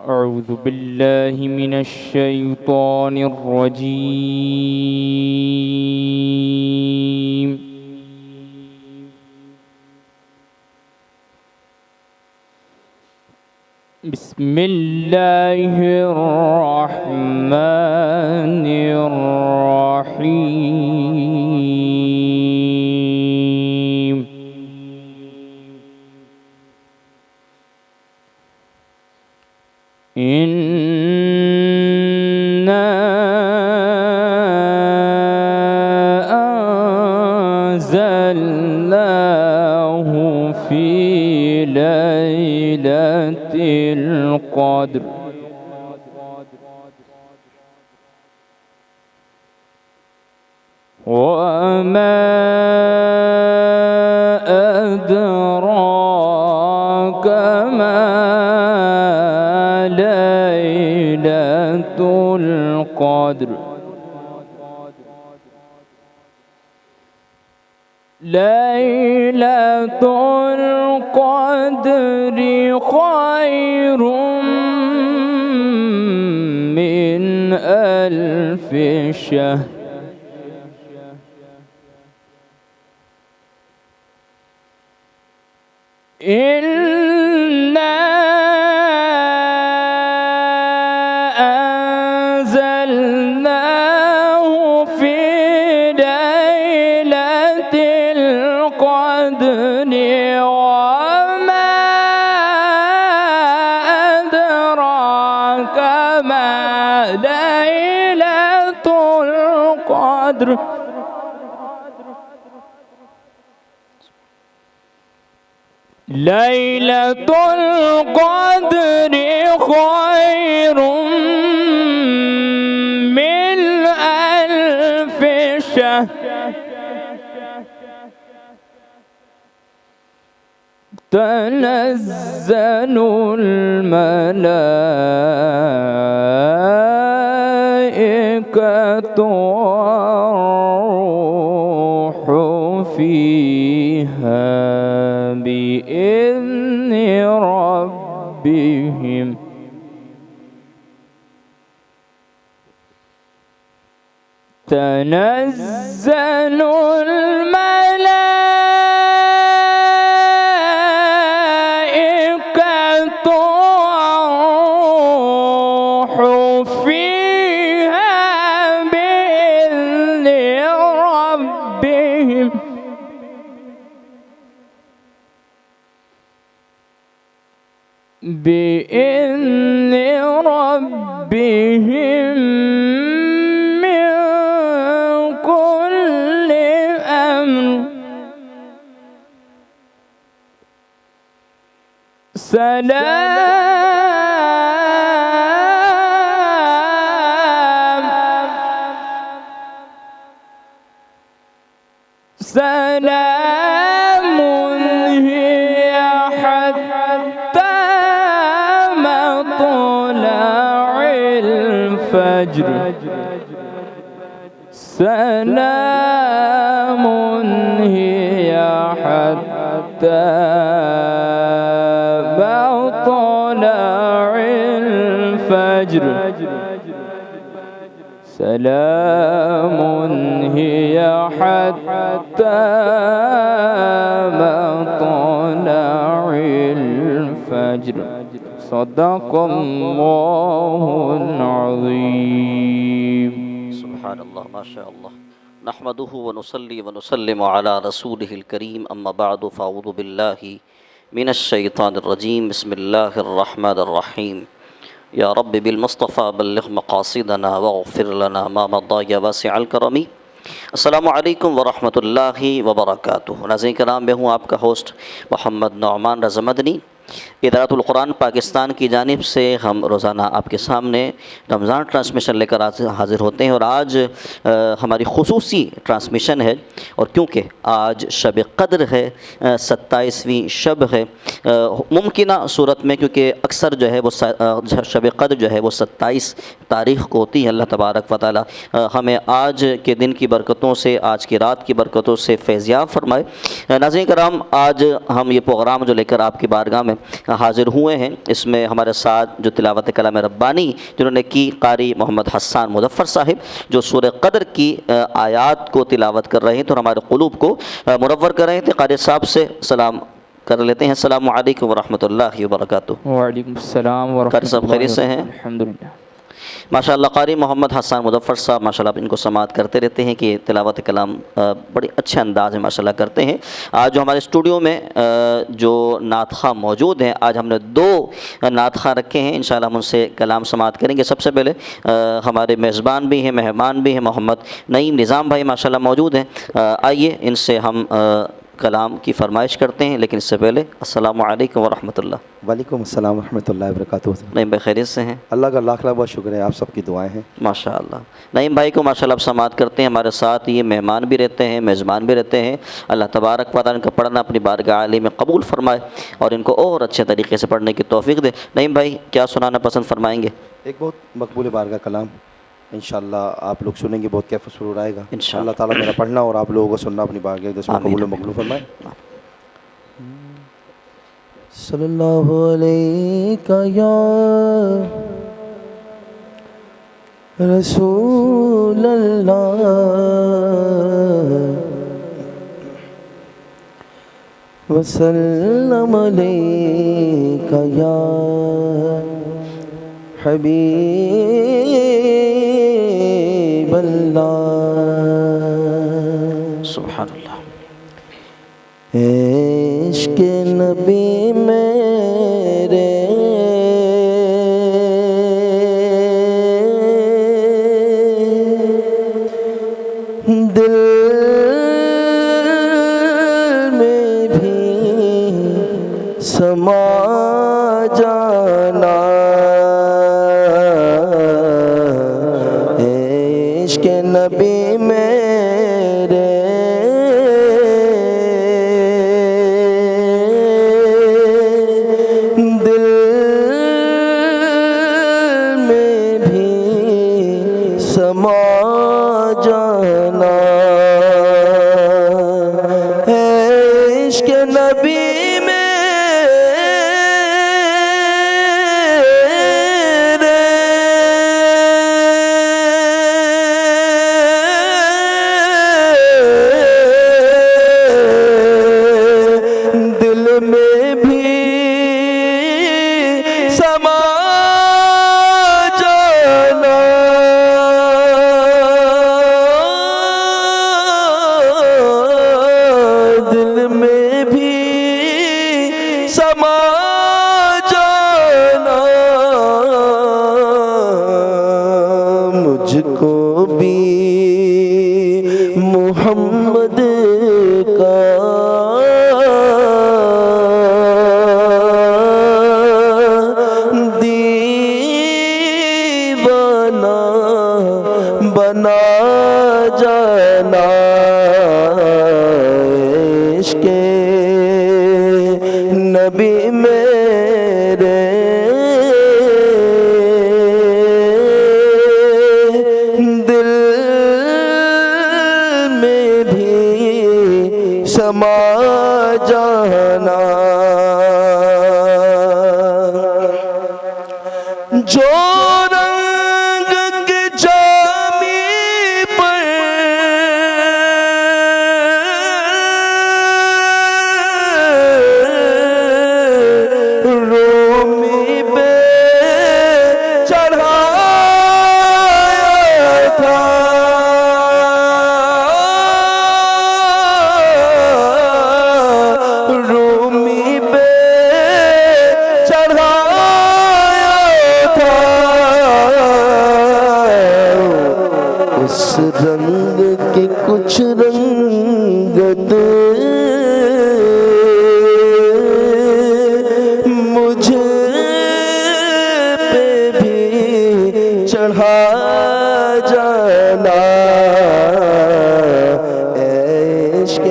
أعوذ بالله من الشيطان الرجيم. بسم الله الرحمن الرحيم. إنا أنزلناه في ليلة القدر وما أدراك ما ليلة القدر. ليلة القدر خير من ألف شهر. إنا أنزلناه في ليلة القدر وما أدراك ما ليلة القدر. ليلة القدر خير من ألف شهر. تنزل الملائكة والروح فيها بإذن ربهم تنزل الملائكة والروح فيها بإذن ربهم من كل أمر. سلام هي حتى مطلع الفجر. سلام هي حتى مطلع الفجر. سلام هي حتى مطلع الفجر. صدق الله العظيم. سبحان اللہ، ما شاء اللہ. نحمده ونصلي ونسلم على رسوله الكريم، اما بعد فاعوذ باللہ من الشیطان الرجیم. بسم اللہ الرحمن الرحیم. یا رب بالمصطفى بلغ مقاصدنا واغفر لنا ما مضى یا واسع الکرم. السلام علیکم ورحمۃ اللہ وبرکاتہ. ناظرین کرام، میں ہوں آپ کا ہوسٹ محمد نعمان رضا مدنی. ادارۃ القرآن پاکستان کی جانب سے ہم روزانہ آپ کے سامنے رمضان ٹرانسمیشن لے کر حاضر ہوتے ہیں، اور آج ہماری خصوصی ٹرانسمیشن ہے. اور کیونکہ آج شب قدر ہے، 27ویں شب ہے، ممکنہ صورت میں کیونکہ اکثر جو ہے وہ شب قدر جو ہے وہ 27 تاریخ کو ہوتی ہے، اللہ تبارک و تعالی ہمیں آج کے دن کی برکتوں سے، آج کی رات کی برکتوں سے فیضیاب فرمائے. ناظرین کرام، آج ہم یہ پروگرام جو لے کر آپ کی بارگاہ میں حاضر ہوئے ہیں۔ اس میں ہمارے ساتھ جو تلاوت کلام ربانی جنہوں نے کی، قاری محمد حسان مظفر صاحب جو سورہ قدر کی آیات کو تلاوت کر رہے ہیں تو ہمارے قلوب کو منور کر رہے تھے۔ قاری صاحب سے سلام کر لیتے ہیں۔ السلام علیکم ورحمۃ اللہ وبرکاتہ۔ وعلیکم السلام قاری ورحمۃ صاحب خیریت سے ہیں؟ الحمدللہ۔ ماشاءاللہ قاری محمد حسان مظفر صاحب ماشاءاللہ آپ ان کو سماعت کرتے رہتے ہیں کہ تلاوت کلام بڑی اچھے انداز میں ماشاءاللہ کرتے ہیں۔ آج جو ہمارے اسٹوڈیو میں جو نعت خواں موجود ہیں، آج ہم نے 2 نعت خواں رکھے ہیں، انشاءاللہ ہم ان سے کلام سماعت کریں گے۔ سب سے پہلے ہمارے میزبان بھی ہیں، مہمان بھی ہیں، محمد نعیم نظام بھائی ماشاءاللہ موجود ہیں۔ آئیے ان سے ہم کلام کی فرمائش کرتے ہیں، لیکن اس سے پہلے السلام علیکم ورحمۃ اللہ۔ وعلیکم السلام ورحمۃ اللہ وبرکاتہ۔ نعیم بھائی خیریت سے ہیں؟ اللہ کا لاکھ لاکھ بہت شکر ہے، آپ سب کی دعائیں ہیں۔ ماشاءاللہ۔ نعیم بھائی کو ماشاءاللہ آپ سماعت کرتے ہیں، ہمارے ساتھ یہ مہمان بھی رہتے ہیں، میزبان بھی رہتے ہیں۔ اللہ تبارک و تعالیٰ ان کا پڑھنا اپنی بارگاہ عالی میں قبول فرمائے اور ان کو اور اچھے طریقے سے پڑھنے کی توفیق دے۔ نعیم بھائی کیا سنانا پسند فرمائیں گے؟ ایک بہت مقبول بارگاہ کلام انشاءاللہ آپ لوگ سنیں گے، بہت کیف و سرور آئے گا انشاءاللہ۔ اللہ تعالیٰ میرا پڑھنا اور آپ لوگوں کو سننا اپنی بارگاہ میں آمین۔ قبول و مقبول فرمائے۔ صلی اللہ علیہ یا رسول اللہ وسلم علیک یا حبیب اللہ۔ سبحان اللہ۔ عشق نبی میرے دل میں بھی سما جانا، عشق نبی میرے دل میں بھی سما جانا، عشق نبی مجھ کو بھی محمد کا دیوانہ بنا جانا، عشق نبی میرے دل میں بھی سما جانا، جو رنگ کے جامی پر رومی پہ چڑھایا تھا، رومی پہ چڑھایا تھا، اس رنگ کی کچھ رنگت مجھے پہ بھی چڑھا جانا، عشق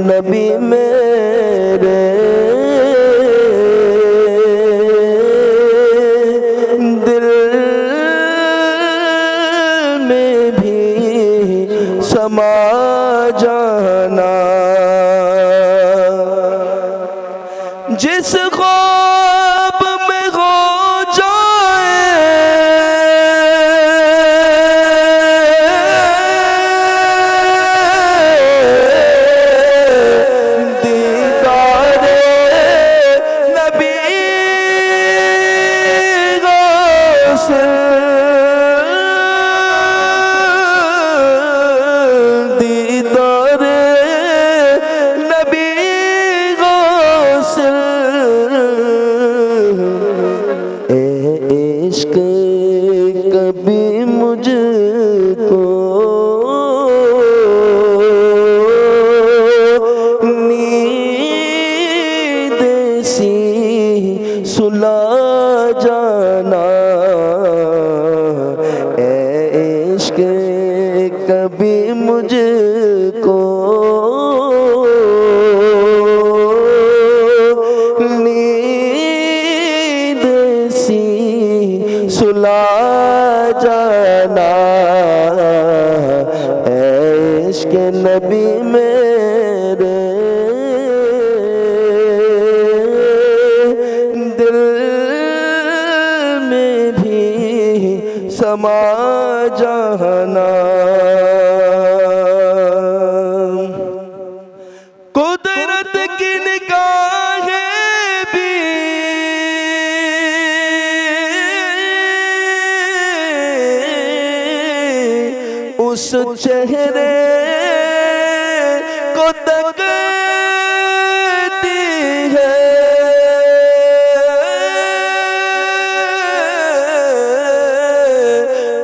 نبی میرے دل میں بھی سما جانا، جس دیدار نبی غوثل، اے عشق کبھی مجھ کو نیند سی سلا جانا، اے عشق کبھی مجھ کو نیند سی سلا جانا، اے عشق نبی میرے دل میں بھی سما جانا۔ قدرت کی نگاہیں بھی اس چہرے کو تکتی ہے،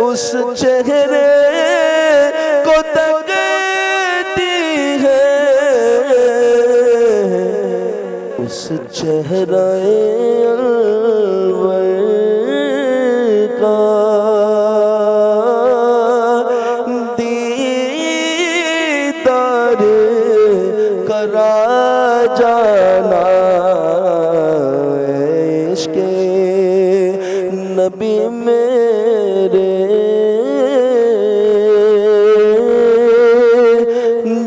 اس چہرے کو تکتی ہے، اس چہرہ انور کا دیدار کرا جانا، عشق نبی میرے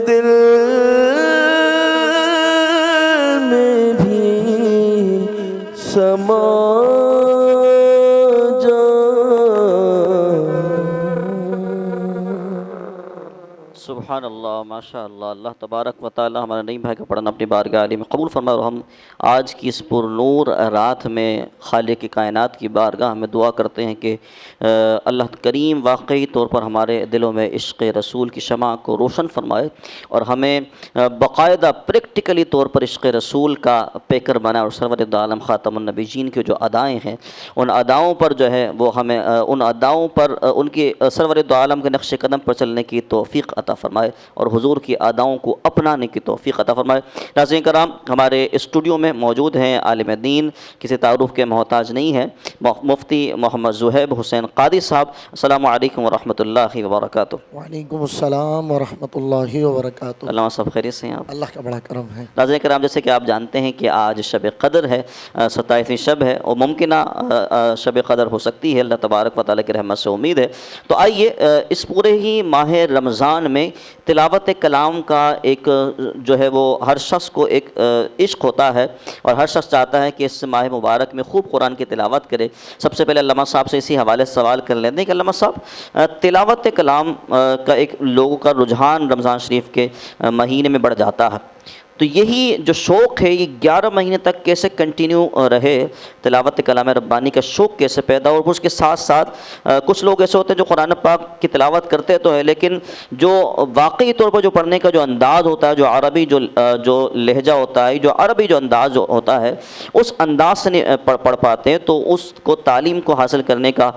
دل میں بھی سما سبحان اللہ، ماشاء اللہ۔ اللہ تبارک و تعالی ہمارے نئی بھائی کا پڑھنا اپنی بارگاہ عالی میں قبول فرمائے، اور ہم آج کی اس پر نور رات میں خالق کائنات کی بارگاہ میں دعا کرتے ہیں کہ اللہ کریم واقعی طور پر ہمارے دلوں میں عشق رسول کی شمع کو روشن فرمائے، اور ہمیں باقاعدہ پریکٹیکلی طور پر عشق رسول کا پیکر بنائے، اور سرور دو عالم خاتم النبیین کی جو ادائیں ہیں ان اداؤں پر جو ہے وہ ہمیں ان اداؤں پر ان کی سرور دو عالم کے نقش قدم پر چلنے کی توفیق عطا فرمائے، اور حضور کی اداؤں کو اپنانے کی توفیق عطا فرمائے۔ ناظرین کرام، ہمارے اسٹوڈیو میں موجود ہیں عالم دین، کسی تعارف کے محتاج نہیں ہے، مفتی محمد زہیب حسین قادری صاحب۔ السلام علیکم ورحمۃ اللہ وبرکاتہ۔ وعلیکم السلام ورحمۃ اللہ وبرکاتہ۔ علامہ صاحب خیریت سے ہیں آپ؟ اللہ کا بڑا کرم ہے۔ ناظرین کرام، جیسے کہ آپ جانتے ہیں کہ آج شب قدر ہے، 27ویں شب ہے، اور ممکنہ شب قدر ہو سکتی ہے، اللہ تبارک و تعالیٰ کی رحمت سے امید ہے۔ تو آئیے اس پورے ہی ماہ رمضان میں تلاوت کلام کا ایک جو ہے وہ ہر شخص کو ایک عشق ہوتا ہے، اور ہر شخص چاہتا ہے کہ اس ماہ مبارک میں خوب قرآن کی تلاوت کرے۔ سب سے پہلے علامہ صاحب سے اسی حوالے سے سوال کر لیتے ہیں کہ علامہ صاحب، تلاوت کلام کا ایک لوگوں کا رجحان رمضان شریف کے مہینے میں بڑھ جاتا ہے، تو یہی جو شوق ہے یہ 11 مہینے تک کیسے کنٹینیو رہے؟ تلاوت کلام ربانی کا شوق کیسے پیدا ہو؟ اور اس کے ساتھ ساتھ کچھ لوگ ایسے ہوتے ہیں جو قرآن پاک کی تلاوت کرتے تو ہے، لیکن جو واقعی طور پر جو پڑھنے کا جو انداز ہوتا ہے، جو عربی جو لہجہ ہوتا ہے، جو عربی جو انداز ہوتا ہے، اس انداز سے نہیں پڑھ پاتے ہیں، تو اس کو تعلیم کو حاصل کرنے کا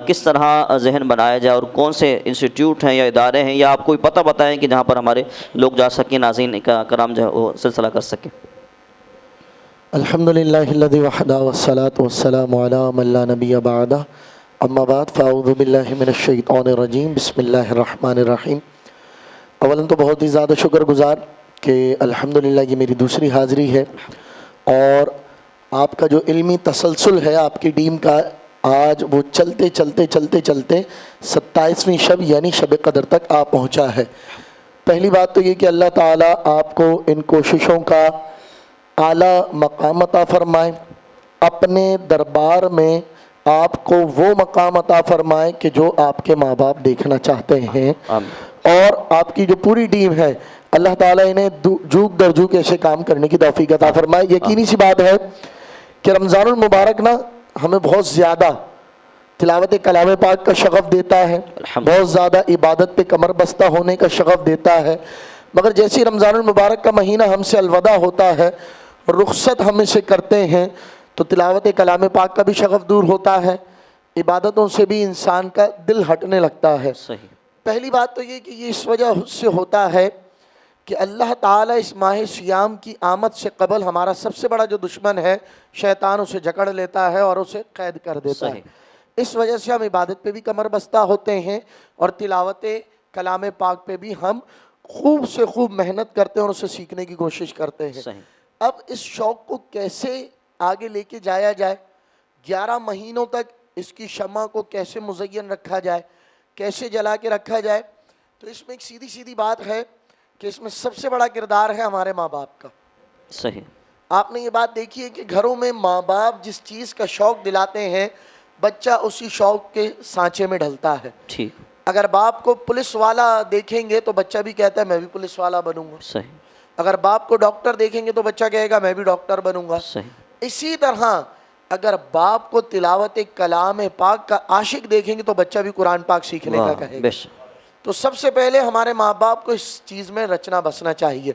کس طرح ذہن بنایا جائے، اور کون سے انسٹیٹیوٹ ہیں یا ادارے ہیں، یا آپ کوئی پتہ بتائیں کہ جہاں پر ہمارے لوگ جا سکیں، ناظرین کرام جو ہے سلسلہ کر سکیں؟ الحمدللہ الذی وحدہ والصلاة والسلام علی من لا نبی بعدہ، اما بعد فاعوذ باللہ من الشیطان الرجیم، بسم اللہ الرحمن الرحیم۔ اولاً تو بہت ہی زیادہ شکر گزار کہ الحمدللہ یہ میری دوسری حاضری ہے، اور آپ کا جو علمی تسلسل ہے آپ کی ٹیم کا، آج وہ چلتے چلتے 27ویں شب یعنی شب قدر تک آ پہنچا ہے۔ پہلی بات تو یہ کہ اللہ تعالیٰ آپ کو ان کوششوں کا اعلیٰ مقام عطا فرمائے، اپنے دربار میں آپ کو وہ مقام عطا فرمائے کہ جو آپ کے ماں باپ دیکھنا چاہتے ہیں، اور آپ کی جو پوری ٹیم ہے اللہ تعالیٰ انہیں جھوک در جھوک ایسے کام کرنے کی توفیق عطا فرمائے۔ یقینی سی بات ہے کہ رمضان المبارک نا ہمیں بہت زیادہ تلاوت کلام پاک کا شغف دیتا ہے، بہت زیادہ عبادت پہ کمر بستہ ہونے کا شغف دیتا ہے، مگر جیسی رمضان المبارک کا مہینہ ہم سے الوداع ہوتا ہے، رخصت ہم سے کرتے ہیں، تو تلاوت کلام پاک کا بھی شغف دور ہوتا ہے، عبادتوں سے بھی انسان کا دل ہٹنے لگتا ہے۔ صحیح۔ پہلی بات تو یہ کہ یہ اس وجہ سے ہوتا ہے کہ اللہ تعالیٰ اس ماہ سیام کی آمد سے قبل ہمارا سب سے بڑا جو دشمن ہے شیطان، اسے جکڑ لیتا ہے اور اسے قید کر دیتا ہے۔ صحیح۔ اس وجہ سے ہم عبادت پہ بھی کمر بستہ ہوتے ہیں اور تلاوت کلام پاک پہ بھی ہم خوب سے خوب محنت کرتے ہیں اور اسے سیکھنے کی کوشش کرتے ہیں۔ صحیح۔ اب اس شوق کو کیسے آگے لے کے جایا جائے، 11 مہینوں تک اس کی شمع کو کیسے مزین رکھا جائے، کیسے جلا کے رکھا جائے، تو اس میں ایک سیدھی سیدھی بات ہے کہ اس میں سب سے بڑا کردار ہے ہمارے ماں باپ کا۔ صحیح۔ آپ نے یہ بات دیکھی ہے کہ گھروں میں ماں باپ جس چیز کا شوق دلاتے ہیں بچہ اسی شوق کے سانچے میں ڈھلتا ہے۔ ٹھیک۔ اگر باپ کو پولیس والا دیکھیں گے تو بچہ بھی کہتا ہے میں بھی پولیس والا بنوں گا، صحیح۔ اگر باپ کو ڈاکٹر دیکھیں گے تو بچہ کہے گا میں بھی ڈاکٹر بنوں گا۔ صحیح۔ اسی طرح اگر باپ کو تلاوت کلام پاک کا عاشق دیکھیں گے تو بچہ بھی قرآن پاک سیکھنے کا کہے گا۔ بے شک۔ تو سب سے پہلے ہمارے ماں باپ کو اس چیز میں رچنا بسنا چاہیے۔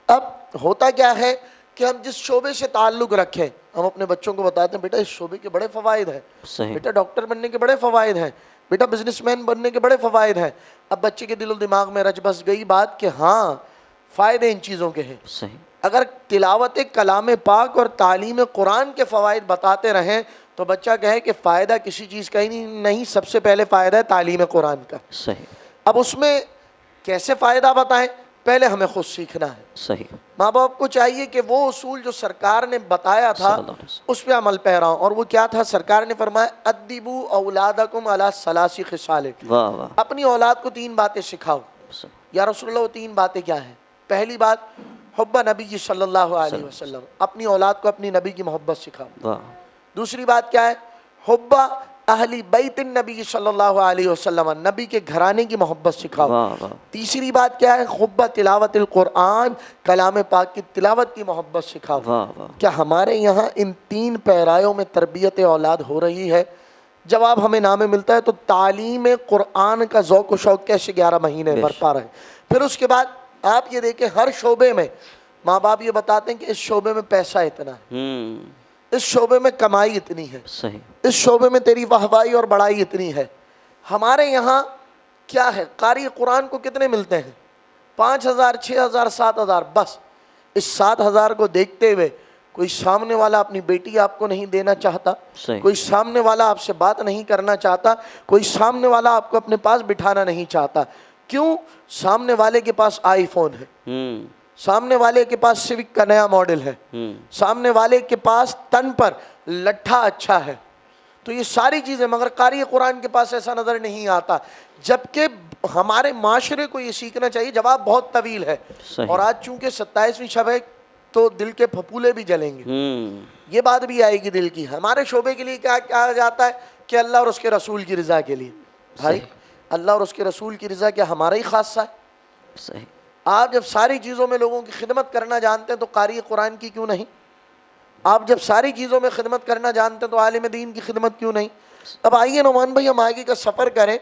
اب ہوتا کیا ہے کہ ہم جس شعبے سے تعلق رکھیں ہم اپنے بچوں کو بتاتے ہیں بیٹا اس شعبے کے بڑے فوائد ہیں، صحیح۔ بیٹا ڈاکٹر بننے کے بڑے فوائد ہیں، بیٹا بزنس مین بننے کے بڑے فوائد ہیں۔ اب بچے کے دل و دماغ میں رچ بس گئی بات کہ ہاں فائدے ان چیزوں کے ہیں۔ صحیح۔ اگر تلاوت کلام پاک اور تعلیم قرآن کے فوائد بتاتے رہیں تو بچہ کہے کہ فائدہ کسی چیز کا ہی نہیں، سب سے پہلے فائدہ ہے تعلیم قرآن کا۔ صحیح۔ اب اس میں کیسے فائدہ بتائیں، پہلے ہمیں خود سیکھنا ہے۔ صحیح۔ ماں باپ کو چاہیے کہ وہ اصول جو سرکار نے بتایا تھا صلی اللہ علیہ وسلم۔ اس پہ عمل پیرا ہوں، اور وہ کیا تھا؟ سرکار نے فرمایا ادبوا اولادکم علی ثلاث خصال، واہ واہ۔ اپنی اولاد کو 3 باتیں سکھاؤ۔ یا رسول اللہ وہ 3 باتیں کیا ہیں؟ پہلی بات حب نبی صلی اللہ علیہ وسلم، اپنی اولاد کو اپنی نبی کی محبت سکھاؤ۔ واہ۔ دوسری بات کیا ہے؟ حب اہل بیت النبی صلی اللہ علیہ وسلم، نبی کے گھرانے کی محبت سکھاؤ۔ واہ واہ۔ تیسری بات کیا ہے؟ حب تلاوت القرآن، کلام پاک کی تلاوت کی محبت سکھاؤ۔ واہ واہ۔ کیا ہمارے یہاں ان 3 پیرایوں میں تربیت اولاد ہو رہی ہے؟ جواب ہمیں نامے ملتا ہے تو تعلیم قرآن کا ذوق و شوق کیسے 11 مہینے برپا رہے۔ پھر اس کے بعد آپ یہ دیکھیں ہر شعبے میں ماں باپ یہ بتاتے ہیں کہ اس شعبے میں پیسہ اتنا ہے، اس شعبے میں کمائی اتنی ہے، صحیح۔ اس شعبے میں تیری واہوائی اور بڑائی اتنی ہے۔ ہمارے یہاں کیا ہے؟ قاری قرآن کو کتنے ملتے ہیں؟ 5,000 6,000 7,000، بس اس 7,000 کو دیکھتے ہوئے کوئی سامنے والا اپنی بیٹی آپ کو نہیں دینا چاہتا، صحیح۔ کوئی سامنے والا آپ سے بات نہیں کرنا چاہتا، کوئی سامنے والا آپ کو اپنے پاس بٹھانا نہیں چاہتا۔ کیوں؟ سامنے والے کے پاس آئی فون ہے، سامنے والے کے پاس سوک کا نیا ماڈل ہے، سامنے والے کے پاس تن پر لٹھا اچھا ہے، تو یہ ساری چیزیں، مگر قاری قرآن کے پاس ایسا نظر نہیں آتا۔ جبکہ ہمارے معاشرے کو یہ سیکھنا چاہیے۔ جواب بہت طویل ہے، اور آج چونکہ 27ویں شب ہے تو دل کے پھپولے بھی جلیں گے، یہ بات بھی آئے گی دل کی۔ ہمارے شعبے کے لیے کیا کہا جاتا ہے کہ اللہ اور اس کے رسول کی رضا کے لیے۔ بھائی اللہ اور اس کے رسول کی رضا کیا ہمارا ہی خاصہ ہے؟ صحیح۔ آپ جب ساری چیزوں میں لوگوں کی خدمت کرنا جانتے ہیں تو قاری قرآن کی کیوں نہیں؟ آپ جب ساری چیزوں میں خدمت کرنا جانتے ہیں تو عالم دین کی خدمت کیوں نہیں؟ اب آئیے نعمان بھائی ہم آگے کا سفر کریں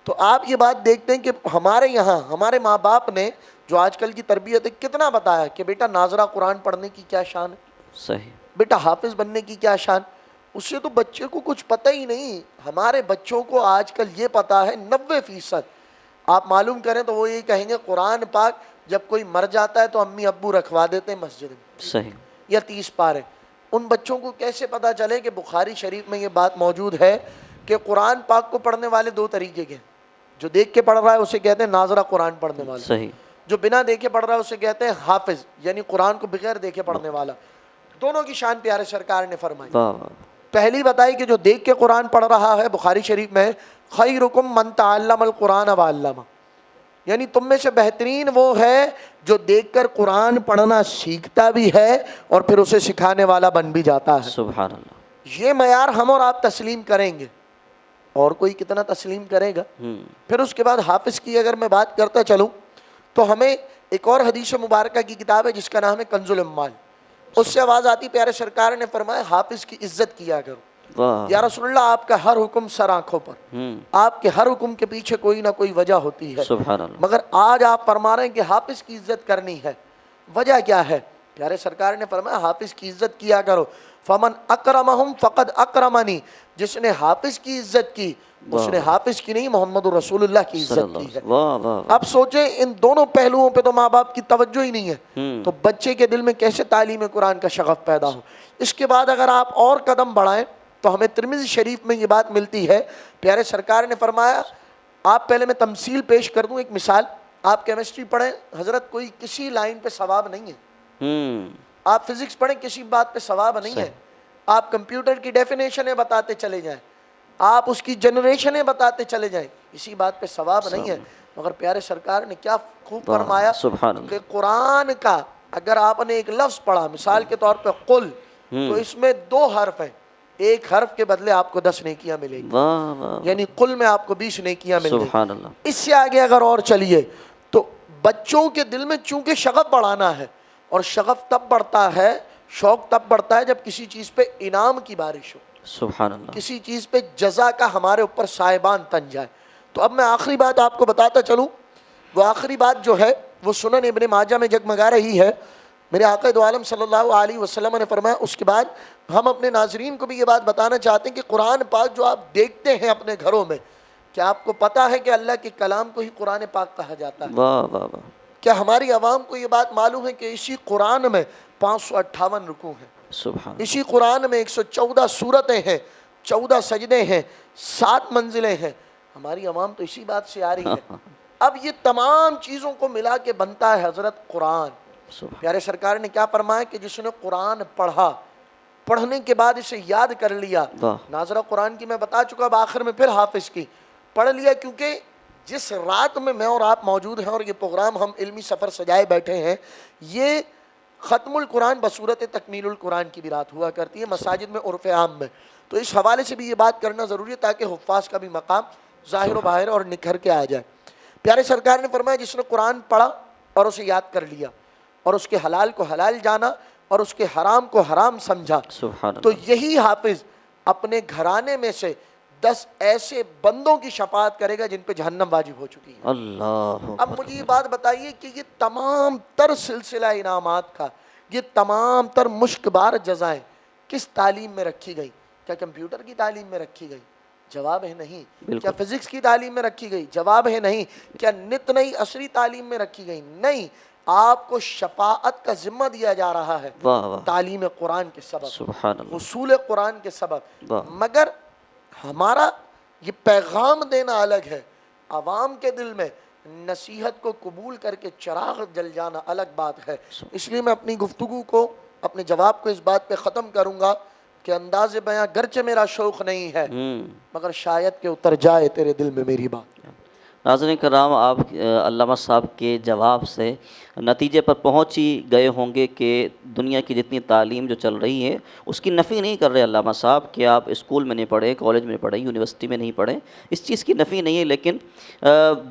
تو آپ یہ بات دیکھتے ہیں کہ ہمارے یہاں ہمارے ماں باپ نے جو آج کل کی تربیت ہے کتنا بتایا کہ بیٹا ناظرہ قرآن پڑھنے کی کیا شان ہے، صحیح۔ بیٹا حافظ بننے کی کیا شان۔ اس سے تو بچے کو کچھ پتہ ہی نہیں۔ ہمارے بچوں کو آج کل یہ پتہ ہے 90%۔ آپ معلوم کریں تو وہ یہ کہیں گے قرآن پاک جب کوئی مر جاتا ہے تو امی ابو رکھوا دیتے ہیں مسجد میں، صحیح۔ یا 30 پارے۔ ان بچوں کو کیسے پتہ چلے کہ بخاری شریف میں یہ بات موجود ہے کہ قرآن پاک کو پڑھنے والے 2 طریقے کے ہیں۔ جو دیکھ کے پڑھ رہا ہے اسے کہتے ہیں ناظرہ قرآن پڑھنے والا، صحیح۔ جو بنا دیکھے پڑھ رہا ہے اسے کہتے ہیں حافظ، یعنی قرآن کو بغیر دیکھے پڑھنے والا۔ دونوں کی شان پیارے سرکار نے فرمائی۔ پہلی بتائی کہ جو دیکھ کے قرآن پڑھ رہا ہے، بخاری شریف میں خیرکم من تعلم القرآن وعلمہ، یعنی تم میں سے بہترین وہ ہے جو دیکھ کر قرآن پڑھنا سیکھتا بھی ہے اور پھر اسے سکھانے والا بن بھی جاتا ہے۔ سبحان اللہ۔ یہ معیار ہم اور آپ تسلیم کریں گے، اور کوئی کتنا تسلیم کرے گا؟ پھر اس کے بعد حافظ کی اگر میں بات کرتا چلوں تو ہمیں ایک اور حدیث مبارکہ کی کتاب ہے جس کا نام ہے کنز الاموال، اس سے آواز آتی پیارے سرکار نے فرمایا حافظ کی عزت کیا کرو۔ واہ یا رسول اللہ آپ کا ہر حکم سر آنکھوں پر، آپ کے ہر حکم کے پیچھے کوئی نہ کوئی وجہ ہوتی ہے، سبحان اللہ مگر آج آپ فرما رہے ہیں کہ حافظ کی عزت کرنی ہے، وجہ کیا ہے؟ پیارے سرکار نے فرمایا حافظ کی عزت کیا کرو، فمن اکرمہم فقد اکرمنی، جس نے حافظ کی عزت کی اس نے حافظ کی نہیں محمد رسول اللہ کی صلی عزت اللہ کی ہے۔ واہ واہ اب سوچیں ان دونوں پہلوؤں پہ تو ماں باپ کی توجہ ہی نہیں ہے، تو بچے کے دل میں کیسے تعلیم قرآن کا شغف پیدا ہو؟ اس کے بعد اگر آپ اور قدم بڑھائیں تو ہمیں ترمذی شریف میں یہ بات ملتی ہے، پیارے سرکار نے فرمایا، آپ پہلے میں تمثیل پیش کر دوں، ایک مثال، آپ کیمسٹری پڑھیں حضرت کوئی کسی لائن پہ ثواب نہیں ہے، آپ فزکس پڑھیں کسی بات پہ ثواب نہیں ہے، آپ کمپیوٹر کی ڈیفینیشنیں بتاتے چلے جائیں، آپ اس کی جنریشنیں بتاتے چلے جائیں، اسی بات پہ ثواب نہیں ہے، مگر پیارے سرکار نے کیا خوب فرمایا سبحان اللہ کہ قرآن کا اگر آپ نے ایک لفظ پڑھا مثال کے طور پہ قل، تو اس میں 2 حرف ہیں، ایک حرف کے بدلے آپ کو 10 نیکیاں ملے گی، واہ واہ یعنی قل میں آپ کو 20 نیکیاں مل گئی۔ سبحان اللہ اس سے آگے اگر اور چلیے تو بچوں کے دل میں چونکہ شغف بڑھانا ہے، اور شغف تب بڑھتا ہے، شوق تب بڑھتا ہے جب کسی چیز پہ انعام کی بارش ہو، سبحان اللہ کسی چیز پہ جزا کا ہمارے اوپر سائبان تن جائے۔ تو اب میں آخری بات آپ کو بتاتا چلوں، وہ آخری بات جو ہے وہ سنن ابن ماجہ میں جگمگا رہی ہے، میرے آقا دو عالم صلی اللہ علیہ وسلم نے فرمایا۔ اس کے بعد ہم اپنے ناظرین کو بھی یہ بات بتانا چاہتے ہیں کہ قرآن پاک جو آپ دیکھتے ہیں اپنے گھروں میں، کیا آپ کو پتا ہے کہ اللہ کے کلام کو ہی قرآن پاک کہا جاتا ہے؟ واہ واہ واہ کیا ہماری عوام کو یہ بات معلوم ہے کہ اسی قرآن میں 558 رکوع ہیں، سبحان اسی قرآن میں 114 سورتیں ہیں، 14 سجدے ہیں، 7 منزلیں ہیں؟ ہماری عوام تو اسی بات سے آ رہی ہے۔ اب یہ تمام چیزوں کو ملا کے بنتا ہے حضرت قرآن۔ سبحان پیارے سرکار نے کیا فرمایا کہ جس نے قرآن پڑھا، پڑھنے کے بعد اسے یاد کر لیا، واہ ناظرہ قرآن کی میں بتا چکا، اب آخر میں پھر حافظ کی پڑھ لیا، کیونکہ جس رات میں اور آپ موجود ہیں اور یہ پروگرام ہم علمی سفر سجائے بیٹھے ہیں، یہ ختم القرآن بصورت تکمیل القرآن کی بھی رات ہوا کرتی ہے مساجد میں عرف عام میں، تو اس حوالے سے بھی یہ بات کرنا ضروری ہے تاکہ حفاظ کا بھی مقام ظاہر و باہر اور نکھر کے آ جائے۔ پیارے سرکار نے فرمایا جس نے قرآن پڑھا اور اسے یاد کر لیا اور اس کے حلال کو حلال جانا اور اس کے حرام کو حرام سمجھا، سبحان تو اللہ یہی حافظ اپنے گھرانے میں سے 10 ایسے بندوں کی شفاعت کرے گا جن پہ جہنم واجب ہو چکی ہے۔ اللہ اب مجھے یہ بات بتائیے کہ یہ تمام تر سلسلہ انعامات کا، یہ تمام تر مشک بار جزائیں کس تعلیم میں رکھی گئی؟ کیا کمپیوٹر کی تعلیم میں رکھی گئی؟ جواب ہے نہیں۔ کیا فزکس کی تعلیم میں رکھی گئی؟ جواب ہے نہیں۔ کیا نت نئی عصری تعلیم میں رکھی گئی؟ نہیں۔ آپ کو شفاعت کا ذمہ دیا جا رہا ہے واہ واہ تعلیم قرآن کے سبب، سبحان اللہ اصول قرآن کے سبب، واہ مگر ہمارا یہ پیغام دینا الگ ہے، عوام کے دل میں نصیحت کو قبول کر کے چراغ جل جانا الگ بات ہے۔ اس لیے میں اپنی گفتگو کو، اپنے جواب کو اس بات پہ ختم کروں گا کہ انداز بیاں گرچہ میرا شوق نہیں ہے، مگر شاید کہ اتر جائے تیرے دل میں میری بات۔ ناظرین کرام، آپ علامہ صاحب کے جواب سے نتیجے پر پہنچ ہی گئے ہوں گے کہ دنیا کی جتنی تعلیم جو چل رہی ہے اس کی نفی نہیں کر رہے علامہ صاحب کہ آپ اسکول میں نہیں پڑھے، کالج میں نہیں پڑھے، یونیورسٹی میں نہیں پڑھے، اس چیز کی نفی نہیں ہے، لیکن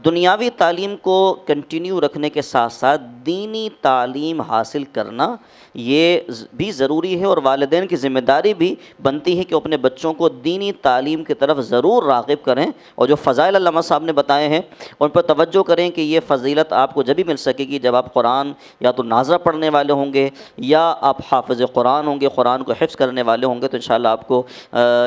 دنیاوی تعلیم کو کنٹینیو رکھنے کے ساتھ ساتھ دینی تعلیم حاصل کرنا یہ بھی ضروری ہے، اور والدین کی ذمہ داری بھی بنتی ہے کہ اپنے بچوں کو دینی تعلیم کی طرف ضرور راغب کریں، اور جو فضائل علامہ صاحب نے بتائے ہیں ان پر توجہ کریں کہ یہ فضیلت آپ کو جب بھی مل سکے گی جب آپ قرآن یا تو ناظرہ پڑھنے والے ہوں گے یا آپ حافظ قرآن ہوں گے، قرآن کو حفظ کرنے والے ہوں گے، تو انشاءاللہ آپ کو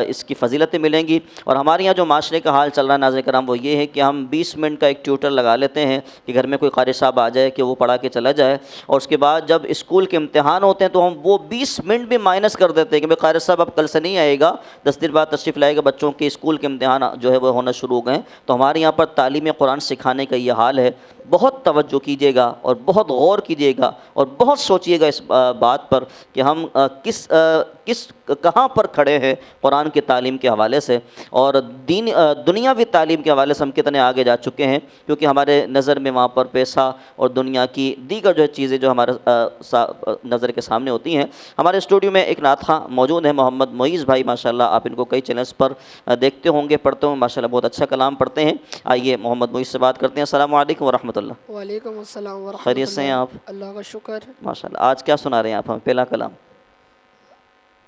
اس کی فضیلتیں ملیں گی۔ اور ہمارے یہاں جو معاشرے کا حال چل رہا ہے ناظرین کرام وہ یہ ہے کہ ہم 20 منٹ کا ایک ٹیوٹر لگا لیتے ہیں کہ گھر میں کوئی قاری صاحب آ جائے کہ وہ پڑھا کے چلا جائے، اور اس کے بعد جب اسکول کے امتحان ہوتے ہیں تو ہم وہ 20 منٹ بھی مائنس کر دیتے ہیں کہ قاری صاحب اب کل سے نہیں آئے گا، 10 دن بعد تشریف لائے گا، بچوں کے اسکول کے امتحان جو ہے وہ ہونا شروع ہو گئے ہیں۔ تو ہمارے یہاں پر تعلیم قرآن سکھانے کا یہ حال ہے، بہت توجہ کیجیے گا اور بہت غور کیجیے گا اور بہت سوچیے گا اس بات پر کہ ہم کہاں پر کھڑے ہیں قرآن کی تعلیم کے حوالے سے، اور دنیاوی تعلیم کے حوالے سے ہم کتنے آگے جا چکے ہیں، کیونکہ ہمارے نظر میں وہاں پر پیسہ اور دنیا کی دیگر جو چیزیں جو ہمارے نظر کے سامنے ہوتی ہیں۔ ہمارے اسٹوڈیو میں ایک نعت خواں موجود ہیں محمد معیز بھائی، ماشاءاللہ آپ ان کو کئی چینلز پر دیکھتے ہوں گے، پڑھتے ہوں، ماشاءاللہ بہت اچھا کلام پڑھتے ہیں۔ آئیے محمد معیز سے بات کرتے ہیں۔ السلام علیکم ورحمۃ اللہ۔ وعلیکم السلام ورحمۃ اللہ۔ خیریت سے ہیں آپ؟ اللہ کا شکر۔ ماشاءاللہ۔ آج کیا سنا رہے ہیں آپ ہمیں پہلا کلام؟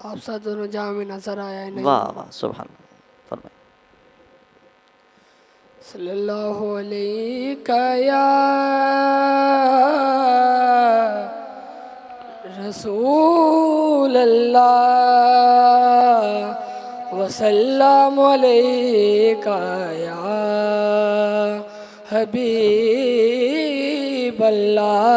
آپ ساتھ دونوں جہاں میں نظر آیا ہے نہیں؟ واہ واہ سبحان اللہ، فرمائیں۔ صلی اللہ علیہ یا رسول اللہ وسلم علیک یا حبیب اللہ،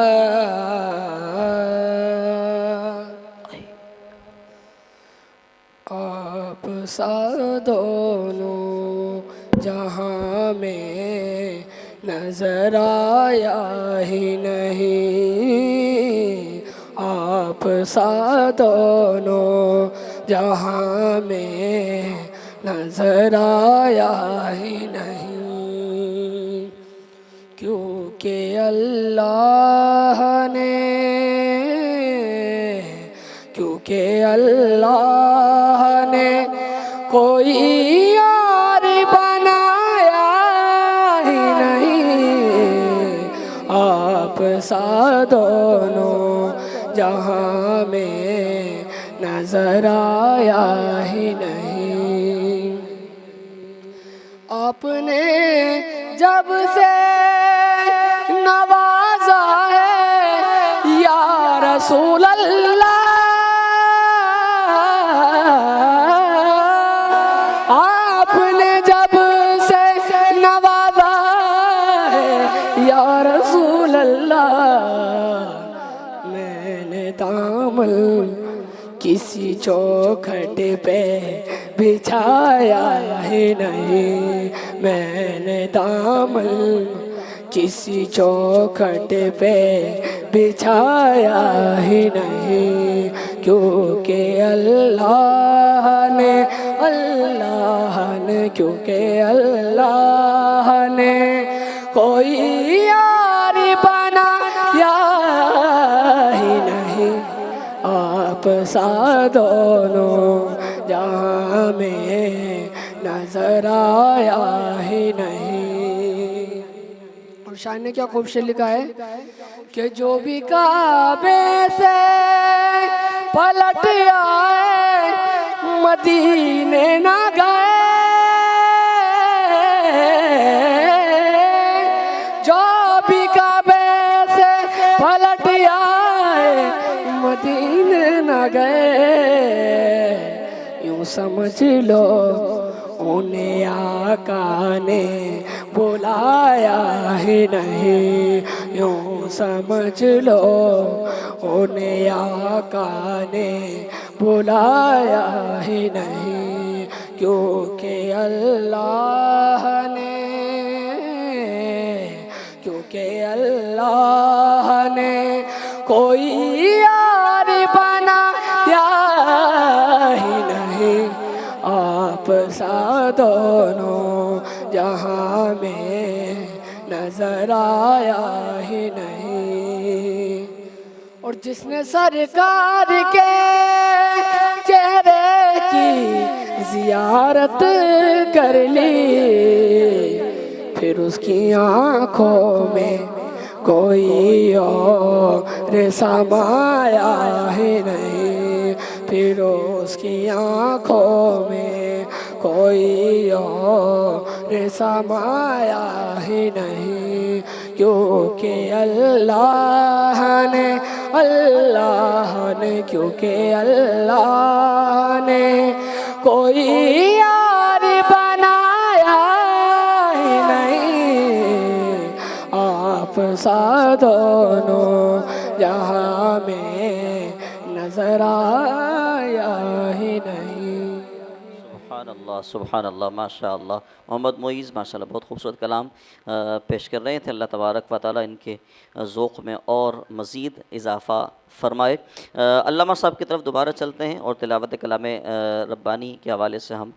آپ سا دونوں جہاں میں نظر آیا ہی نہیں، آپ سا دونوں جہاں میں نظر آیا ہی نہیں، کیونکہ اللہ نے کوئی یار بنایا ہی نہیں، آپ سا دونوں جہاں میں نظر آیا ہی نہیں، آپ نے جب سے نوازا ہے یا رسول اللہ، آپ نے جب سے نوازا ہے یا رسول اللہ، میں نے دامن کسی چوکھٹ پہ بچھایا ہی نہیں، میں نے دامن کسی چوکھٹ پہ بچھایا ہی نہیں، کیونکہ کیونکہ اللہ نے کوئی یار بنایا ہی نہیں، آپ سا دونوں جہاں میں نظر آیا ہی نہیں۔ اور شاعر نے کیا خوبصورت لکھا ہے کہ جو بھی کعبے سے پلٹ آئے مدینے نہ گئے، جو بھی کعبے سے پلٹ آئے مدینے نہ گئے، یوں سمجھ لو انہیں آقا نے بلایا ہی نہیں، یوں سمجھ لو انہیں آقا نے بلایا ہی نہیں، کیونکہ اللہ نے کوئی یار بنایا ہی نہیں، آپ سا دونوں جہاں میں نظر آیا ہی نہیں۔ اور جس نے سرکار کے چہرے کی زیارت کر لی، پھر اس کی آنکھوں میں کوئی اور سمایا ہی نہیں، پھر اس کی آنکھوں میں کوئی اور سمایا ہی نہیں، کیونکہ اللہ نے کوئی یار بنایا ہی نہیں، آپ سا دونوں جہاں میں نظر آیا ہی نہیں۔ سبحان اللہ ماشاء اللہ۔ محمد معیز ماشاء اللہ بہت خوبصورت کلام پیش کر رہے تھے، اللہ تبارک و تعالیٰ ان کے ذوق میں اور مزید اضافہ فرمائے۔ علامہ صاحب کی طرف دوبارہ چلتے ہیں اور تلاوت کلام ربانی کے حوالے سے ہم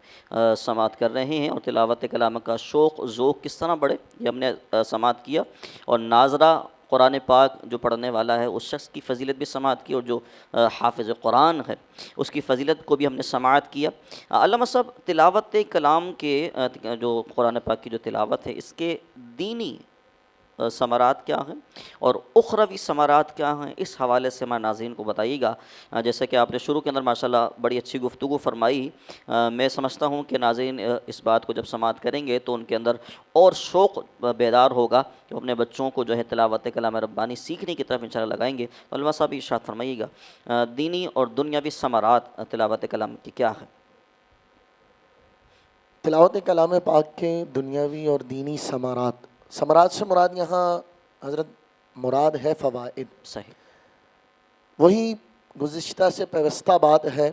سماعت کر رہے ہیں، اور تلاوت کلام کا شوق ذوق کس طرح بڑھے یہ ہم نے سماعت کیا، اور ناظرہ قرآن پاک جو پڑھنے والا ہے اس شخص کی فضیلت بھی سماعت کی، اور جو حافظ قرآن ہے اس کی فضیلت کو بھی ہم نے سماعت کیا۔ علامہ صاحب تلاوت کلام کے جو قرآن پاک کی جو تلاوت ہے اس کے دینی ثمرات کیا ہیں اور اخروی ثمرات کیا ہیں، اس حوالے سے ہمارے ناظرین کو بتائیے گا۔ جیسے کہ آپ نے شروع کے اندر ماشاءاللہ بڑی اچھی گفتگو فرمائی، میں سمجھتا ہوں کہ ناظرین اس بات کو جب سماعت کریں گے تو ان کے اندر اور شوق بیدار ہوگا کہ اپنے بچوں کو جو ہے تلاوت کلام ربانی سیکھنے کی طرف انشاءاللہ لگائیں گے۔ تو علماء صاحب ارشاد فرمائیے گا دینی اور دنیاوی ثمرات تلاوت کلام کی کیا ہے؟ تلاوت کلام پاک کے دنیاوی اور دینی ثمرات سے مراد یہاں حضرت مراد ہے فوائد۔ صحیح۔ وہی گزشتہ سے پیوستہ بات ہے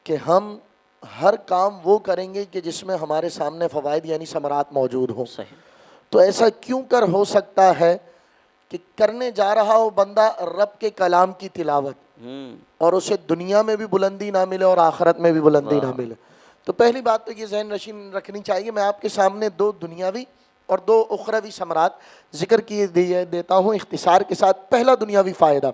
کہ ہم ہر کام وہ کریں گے کہ جس میں ہمارے سامنے فوائد یعنی ثمرات موجود ہوں۔ صحیح۔ تو ایسا کیوں کر ہو سکتا ہے کہ کرنے جا رہا ہو بندہ رب کے کلام کی تلاوت اور اسے دنیا میں بھی بلندی نہ ملے اور آخرت میں بھی بلندی نہ ملے؟ تو پہلی بات تو یہ ذہن نشین رکھنی چاہیے، میں آپ کے سامنے 2 دنیاوی اور 2 اخروی ثمرات ذکر کیے دیتا ہوں اختصار کے ساتھ۔ پہلا دنیاوی فائدہ،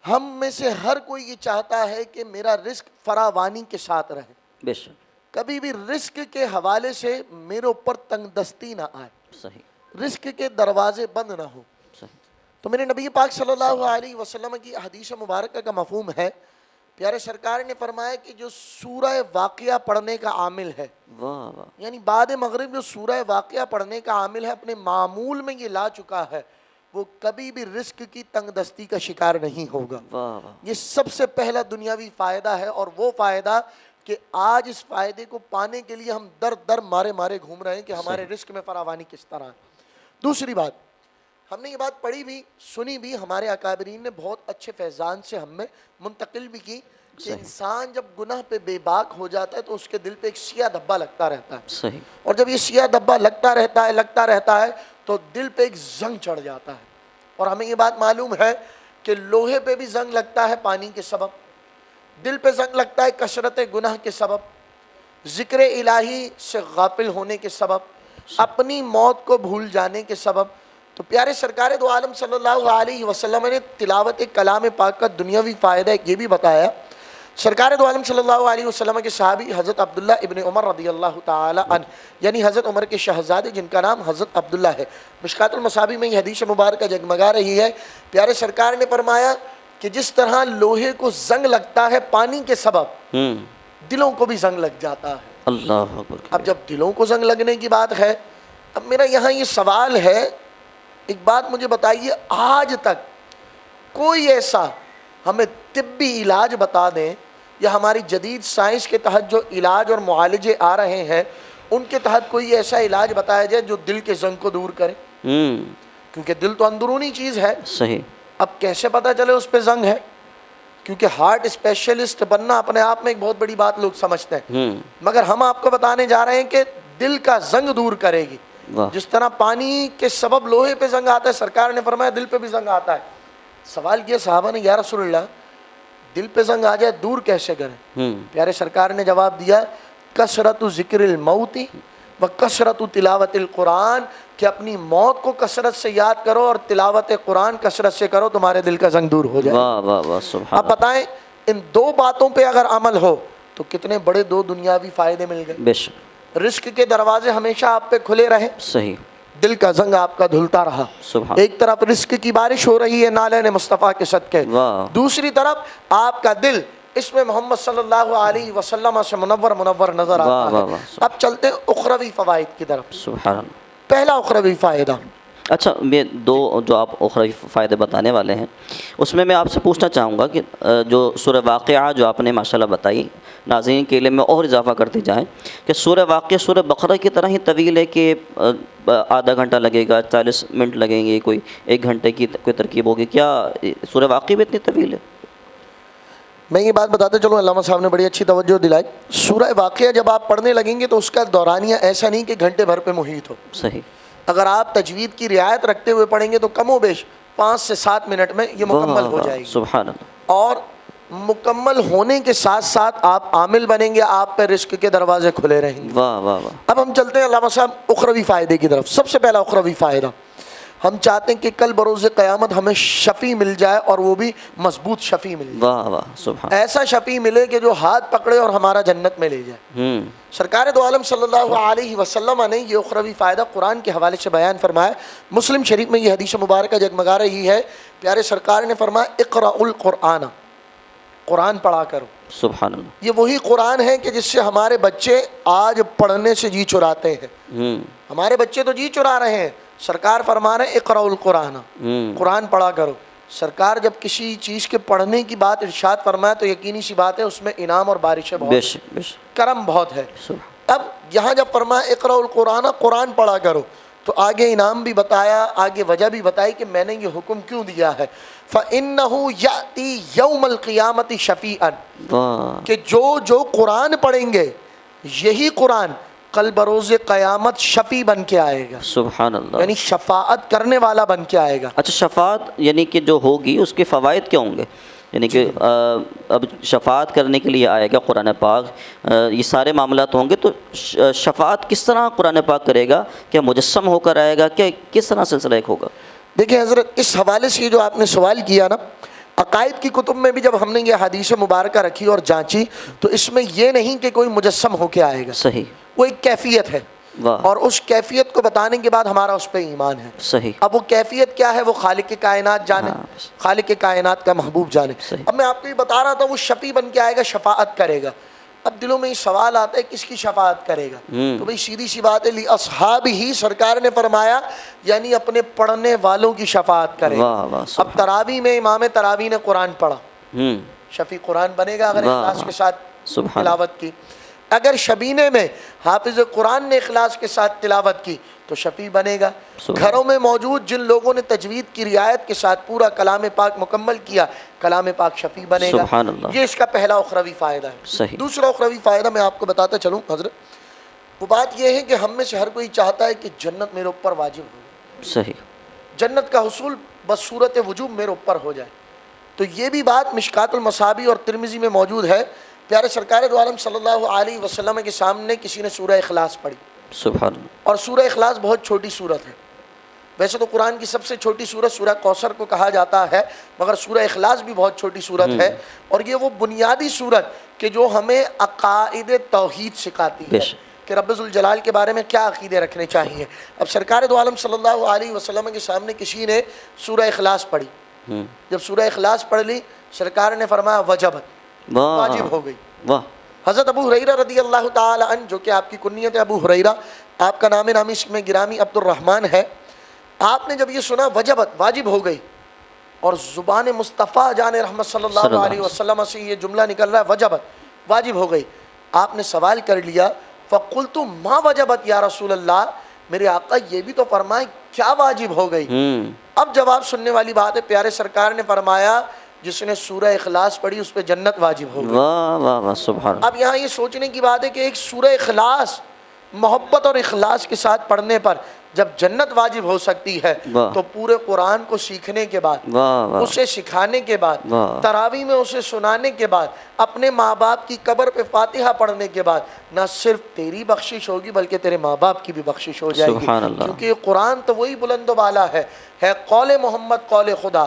ہم میں سے ہر کوئی یہ چاہتا ہے کہ میرا رزق فراوانی کے ساتھ رہے، بے شک، کبھی بھی رزق کے حوالے سے میرے اوپر تنگ دستی نہ آئے، صحیح، رزق کے دروازے بند نہ ہو۔ صحیح۔ تو میرے نبی پاک صلی اللہ علیہ وسلم کی حدیث مبارکہ کا مفہوم ہے، پیارے سرکار نے فرمایا کہ جو سورہ واقعہ پڑھنے کا عامل ہے، واہ واہ، یعنی بعد مغرب جو سورہ واقعہ پڑھنے کا عامل ہے، اپنے معمول میں یہ لا چکا ہے، وہ کبھی بھی رزق کی تنگ دستی کا شکار نہیں ہوگا۔ واہ واہ، یہ سب سے پہلا دنیاوی فائدہ ہے، اور وہ فائدہ کہ آج اس فائدے کو پانے کے لیے ہم در در مارے گھوم رہے ہیں کہ ہمارے رزق میں فراوانی کس طرح ہے۔ دوسری بات، ہم نے یہ بات پڑھی بھی سنی بھی، ہمارے اکابرین نے بہت اچھے فیضان سے ہم میں منتقل بھی کی کہ انسان جب گناہ پہ بے باک ہو جاتا ہے تو اس کے دل پہ ایک سیاہ دھبا لگتا رہتا ہے، صحیح، اور جب یہ سیاہ دھبا لگتا رہتا ہے تو دل پہ ایک زنگ چڑھ جاتا ہے۔ اور ہمیں یہ بات معلوم ہے کہ لوہے پہ بھی زنگ لگتا ہے پانی کے سبب، دل پہ زنگ لگتا ہے کثرت گناہ کے سبب، ذکر الہی سے غافل ہونے کے سبب، اپنی موت کو بھول جانے کے سبب۔ تو پیارے سرکار دو عالم صلی اللہ علیہ وسلم نے تلاوت کلام پاک کا دنیاوی فائدہ یہ بھی بتایا۔ سرکار دو عالم صلی اللہ علیہ وسلم کے صحابی حضرت عبداللہ ابن عمر رضی اللہ تعالی عنہ، یعنی حضرت عمر کے شہزادے جن کا نام حضرت عبداللہ ہے، مشکات المصابیح میں یہ حدیث مبارکہ جگمگا رہی ہے۔ پیارے سرکار نے فرمایا کہ جس طرح لوہے کو زنگ لگتا ہے پانی کے سبب، دلوں کو بھی زنگ لگ جاتا ہے۔ اللہ اکبر۔ اب جب دلوں کو زنگ لگنے کی بات ہے، اب میرا یہاں یہ سوال ہے، ایک بات مجھے بتائیے، آج تک کوئی ایسا ہمیں طبی علاج بتا دیں یا ہماری جدید سائنس کے تحت جو علاج اور معالجے آ رہے ہیں ان کے تحت کوئی ایسا علاج بتایا جائے جو دل کے زنگ کو دور کرے؟ کیونکہ دل تو اندرونی چیز ہے، صحیح، اب کیسے پتہ چلے اس پہ زنگ ہے؟ کیونکہ ہارٹ اسپیشلسٹ بننا اپنے آپ میں ایک بہت بڑی بات لوگ سمجھتے ہیں، مگر ہم آپ کو بتانے جا رہے ہیں کہ دل کا زنگ دور کرے گی۔ جس طرح پانی کے سبب لوہے پہ زنگ آتا ہے، سرکار نے فرمایا دل پہ بھی زنگ آتا ہے۔ سوال کیا صحابہ نے، یا رسول اللہ دل پہ زنگ آ جائے دور کیسے کریں؟ پیارے سرکار نے جواب دیا، کثرت ذکر الموت و کثرت تلاوت القرآن، کہ اپنی موت کو کثرت سے یاد کرو اور تلاوت قرآن کثرت سے کرو، تمہارے دل کا زنگ دور ہو جائے۔ واہ واہ واہ، سبحان اب بتائیں ان 2 باتوں پہ اگر عمل ہو تو کتنے بڑے 2 دنیاوی فائدے مل گئے۔ بے شک، رزق کے دروازے ہمیشہ آپ پہ کھلے رہے، صحیح، دل کا زنگ آپ کا دھلتا رہا، سبحان، ایک طرف رزق کی بارش ہو رہی ہے نالین مصطفیٰ کے صدقے، واہ، دوسری طرف آپ کا دل اس میں محمد صلی اللہ علیہ وسلم سے منور نظر واہ آتا واہ ہے۔ واہ، اب چلتے ہیں اخروی فوائد کی طرف۔ سبحان اللہ۔ پہلا اخروی فائدہ، اچھا، یہ 2 جو آپ اخروی فائدے بتانے والے ہیں اس میں آپ سے پوچھنا چاہوں گا کہ جو سورہ واقعہ جو آپ نے ماشاءاللہ بتائی، ناظرین کے علم میں اور اضافہ کرتے جائیں کہ سورہ واقعہ سورہ بقرہ کی طرح ہی طویل ہے کہ آدھا گھنٹہ لگے گا، 40 منٹ لگیں گے، کوئی 1 گھنٹے کی کوئی ترکیب ہوگی، کیا سورہ واقعہ بھی اتنی طویل ہے؟ میں یہ بات بتاتے چلوں، علامہ صاحب نے بڑی اچھی توجہ دلائی۔ سورہ واقعہ جب آپ پڑھنے لگیں گے تو اس کا دورانیہ ایسا نہیں کہ گھنٹے بھر پہ محیط ہو۔ صحیح، اگر آپ تجوید کی رعایت رکھتے ہوئے پڑھیں گے تو کم و بیش 5 سے 7 منٹ میں یہ مکمل ہو جائے گی، سبحان اللہ، اور مکمل ہونے کے ساتھ ساتھ آپ عامل بنیں گے، آپ پہ رزق کے دروازے کھلے رہیں گے۔ واہ واہ واہ، اب ہم چلتے ہیں علامہ صاحب اخروی فائدے کی طرف۔ سب سے پہلا اخروی فائدہ، ہم چاہتے ہیں کہ کل بروز قیامت ہمیں شفیع مل جائے اور وہ بھی مضبوط شفیع مل جائے. واہ واہ سبحان. ایسا شفیع ملے کہ جو ہاتھ پکڑے اور ہمارا جنت میں لے جائے. سرکار دو عالم صلی اللہ علیہ وسلم نے یہ اخروی فائدہ قرآن کے حوالے سے بیان فرمایا. مسلم شریف میں یہ حدیث مبارکہ جگمگا رہی ہے. پیارے سرکار نے فرمایا اقرأ القرآن، قرآن پڑھا کرو. سبحان اللہ. یہ وہی قرآن ہے کہ جس سے ہمارے بچے آج پڑھنے سے جی چراتے ہیں. ہمارے بچے تو جی چرا رہے ہیں. سرکار فرما رہے ہیں اقرأ القرآن، قرآن پڑھا کرو. سرکار جب کسی چیز کے پڑھنے کی بات ارشاد فرمائے تو یقینی سی بات ہے اس میں انعام اور بارشیں بہت ہیں، کرم بہت ہے. اب یہاں جب فرمایا اقرأ القرآن، قرآن پڑھا کرو، تو آگے انعام بھی بتایا، آگے وجہ بھی بتائی کہ میں نے یہ حکم کیوں دیا ہے. فَإِنَّهُ يَأْتِي يَوْمَ الْقِيَامَةِ شَفِيعًا، کہ جو قرآن پڑھیں گے یہی قرآن کل بروز قیامت شفیع بن کے آئے گا. سبحان اللہ. یعنی شفاعت کرنے والا بن کے آئے گا. اچھا، شفاعت یعنی کہ جو ہوگی اس کے فوائد کیا ہوں گے؟ یعنی کہ اب شفاعت کرنے کے لیے آئے گا قرآن پاک، یہ سارے معاملات ہوں گے، تو شفاعت کس طرح قرآن پاک کرے گا؟ کیا مجسم ہو کر آئے گا؟ کیا کس طرح سلسلہ ایک ہوگا؟ دیکھیں حضرت، اس حوالے سے جو آپ نے سوال کیا نا، عقائد کی کتب میں بھی جب ہم نے یہ حدیث مبارکہ رکھی اور جانچی تو اس میں یہ نہیں کہ کوئی مجسم ہو کے آئے گا. صحیح. وہ ایک کیفیت ہے، واہ. اور اس کیفیت کو بتانے کے بعد ہمارا اس پہ ایمان ہے. صحیح. اب وہ کیفیت کیا ہے وہ خالق کائنات جانے، خالق کائنات کا محبوب جانے. اب میں آپ کو یہ بتا رہا تھا وہ شفیع بن کے آئے گا، شفاعت کرے گا. اب دلوں میں یہ سوال آتا ہے کس کی شفاعت کرے گا؟ تو بھئی سیدھی سی بات ہے، اصحابہ، سرکار نے فرمایا یعنی اپنے پڑھنے والوں کی شفاعت کرے گا. اب تراویح میں امام تراویح نے قرآن پڑھا، شفیع قرآن بنے گا اگر اخلاص کے ساتھ تلاوت کی. اگر شبینے میں حافظ قرآن نے اخلاص کے ساتھ تلاوت کی تو شفیع بنے گا. گھروں میں موجود جن لوگوں نے تجوید کی رعایت کے ساتھ پورا کلام پاک مکمل کیا، کلام پاک شفیع بنے گا. سبحان اللہ. یہ اس کا پہلا اخروی فائدہ ہے. صحیح. دوسرا اخروی فائدہ میں آپ کو بتاتا چلوں حضرت، وہ بات یہ ہے کہ ہم میں سے ہر کوئی چاہتا ہے کہ جنت میرے اوپر واجب ہو. صحیح. جنت کا حصول بصورت وجوب میرے اوپر ہو جائے. تو یہ بھی بات مشکات المصابیح اور ترمذی میں موجود ہے. پیارے سرکار دو عالم صلی اللہ علیہ وسلم کے سامنے کسی نے سورہ اخلاص پڑھی. سبحان اللہ. اور سورہ اخلاص بہت چھوٹی سورت ہے. ویسے تو قرآن کی سب سے چھوٹی سورت سورہ کوثر کو کہا جاتا ہے، مگر سورہ اخلاص بھی بہت چھوٹی سورت ہے. اور یہ وہ بنیادی سورت کہ جو ہمیں عقائد توحید سکھاتی ہے کہ رب ذوالجلال کے بارے میں کیا عقیدے رکھنے چاہیے. اب سرکار دو عالم صلی اللہ علیہ وسلم کے سامنے کسی نے سورہ اخلاص پڑھی. جب سورہ اخلاص پڑھ لی سرکار نے فرمایا وجبت، واجب ہو گئی. واہ. حضرت ابو ہریرہ رضی اللہ تعالی عنہ، جو کہ آپ کی کنیت ہے ابو ہریرہ، آپ کا نام نامی میں گرامی عبد الرحمن ہے، آپ نے جب یہ سنا وجبت، واجب ہو گئی، اور زبان مصطفیٰ جان رحمت صلی اللہ علیہ وسلم سے یہ جملہ نکل رہا ہے وجبت، واجب ہو گئی، آپ نے سوال کر لیا فقلت ما وجبت یا رسول اللہ، میرے آقا یہ بھی تو فرمائیں کیا واجب ہو گئی. اب جواب سننے والی بات ہے، پیارے سرکار نے فرمایا جس نے سورہ اخلاص پڑھی اس پہ جنت واجب ہو گئی. واہ واہ واہ سبحان. اب یہاں یہ سوچنے کی بات ہے کہ ایک سورہ اخلاص محبت اور اخلاص کے ساتھ پڑھنے پر جب جنت واجب ہو سکتی ہے تو پورے قرآن کو سیکھنے کے بعد، اسے سکھانے کے بعد، تراویح میں اسے سنانے کے بعد، اپنے ماں باپ کی قبر پہ فاتحہ پڑھنے کے بعد نہ صرف تیری بخشش ہوگی بلکہ تیرے ماں باپ کی بھی بخشش ہو جائے گی. کیونکہ یہ قرآن تو وہی بلند و بالا ہے قول محمد قول خدا.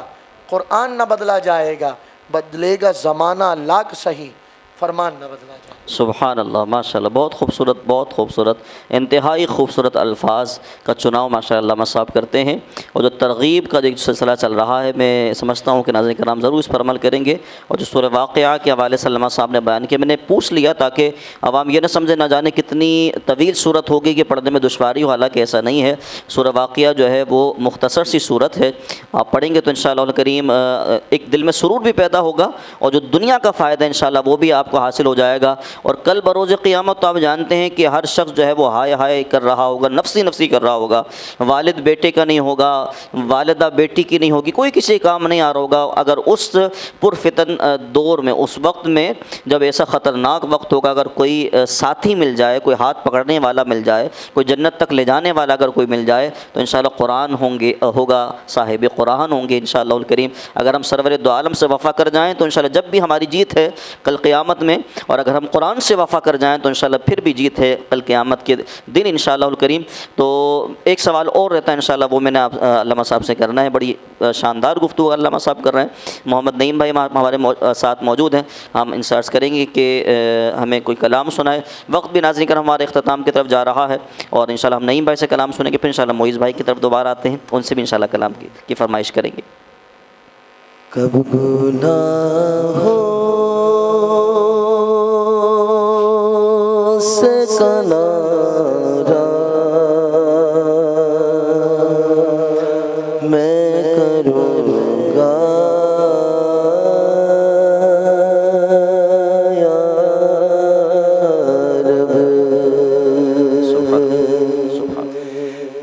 قرآن نہ بدلا جائے گا، بدلے گا زمانہ لاکھ صحیح، فرمان نہ بدلا جائے. سبحان اللہ. ماشاء اللہ. بہت خوبصورت، بہت خوبصورت، انتہائی خوبصورت الفاظ کا چناؤ ماشاء اللہ صاحب کرتے ہیں. اور جو ترغیب کا جو سلسلہ چل رہا ہے، میں سمجھتا ہوں کہ ناظرین کرام ضرور اس پر عمل کریں گے. اور جو سورہ واقعہ کے حوالے سے علامہ صاحب نے بیان کیا، میں نے پوچھ لیا تاکہ عوام یہ نہ سمجھے نہ جانے کتنی طویل صورت ہوگی کہ پڑھنے میں دشواری ہو، حالانکہ ایسا نہیں ہے. سورہ واقعہ جو ہے وہ مختصر سی صورت ہے، آپ پڑھیں گے تو انشاءاللہ الکریم ایک دل میں سرور بھی پیدا ہوگا، اور جو دنیا کا فائدہ انشاءاللہ وہ بھی آپ کو حاصل ہو جائے گا. اور کل بروز قیامت تو آپ جانتے ہیں کہ ہر شخص جو ہے وہ ہائے ہائے کر رہا ہوگا، نفسی نفسی کر رہا ہوگا. والد بیٹے کا نہیں ہوگا، والدہ بیٹی کی نہیں ہوگی، کوئی کسی کام نہیں آ رہا ہوگا. اگر اس پرفتن دور میں، اس وقت میں جب ایسا خطرناک وقت ہوگا، اگر کوئی ساتھی مل جائے، کوئی ہاتھ پکڑنے والا مل جائے، کوئی جنت تک لے جانے والا اگر کوئی مل جائے تو انشاءاللہ قرآن ہوگا، صاحب قرآن ہوں گے انشاءاللہ الکریم. اگر ہم سرور دو عالم سے وفا کر جائیں تو انشاءاللہ جب بھی ہماری جیت ہے، کل قیامت قیامت میں، اور اگر ہم قرآن سے وفا کر جائیں تو انشاءاللہ پھر بھی جیت ہے کل قیامت کے دن انشاءاللہ الکریم۔ تو ایک سوال اور رہتا ہے انشاءاللہ، وہ میں نے علامہ صاحب سے کرنا ہے۔ بڑی شاندار گفتگو علامہ صاحب کر رہے ہیں۔ محمد نعیم بھائی ہمارے ساتھ موجود ہیں، ہم ان سے عرض کریں گے کہ ہمیں کوئی کلام سنائے۔ وقت بھی ناظرین کرام ہمارے اختتام کی طرف جا رہا ہے، اور انشاءاللہ ہم نعیم بھائی سے کلام سنیں گے، پھر انشاءاللہ معیز بھائی کی طرف دوبارہ آتے ہیں، ان سے بھی انشاءاللہ کلام کی فرمائش کریں گے۔ کب گناہوں سے کنارہ میں کروں گا یا رب،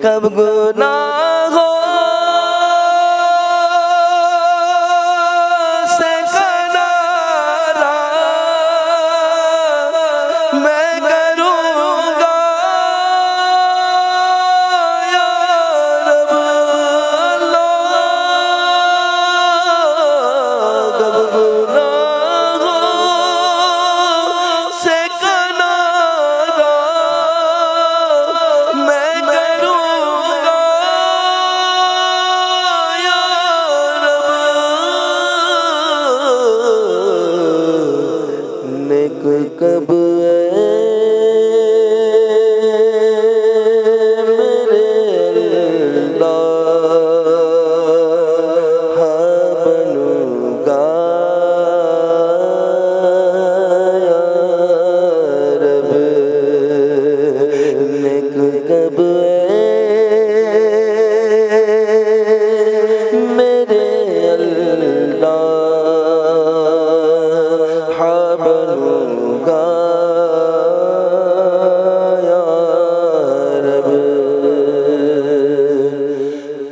کب گناہوں سے کنارہ میں کروں گا یا رب، کب گناہوں سے کنارہ میں کروں گا یا رب، نیک کب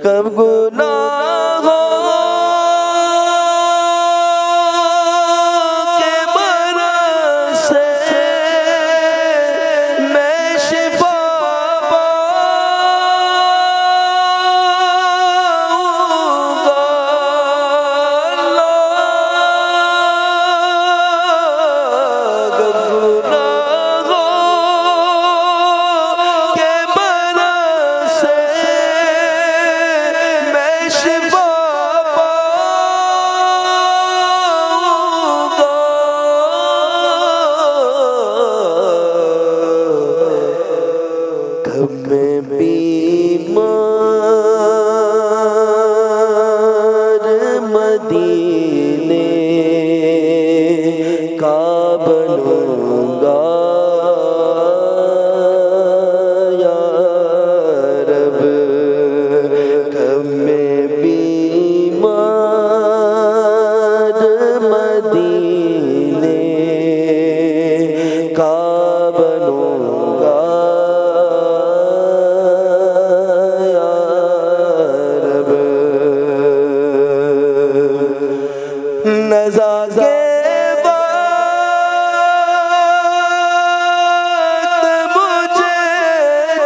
کب گناہوں کے برس سے میں شفا پاؤں گا، کب گناہوں کے برس سے میں شفا پاؤں گا، کب میں بیمار مدینے کا بنوں گا یا رب، کب میں بیمار مدینے کا بنوں گا یا رب، نزا کے وقت مجھے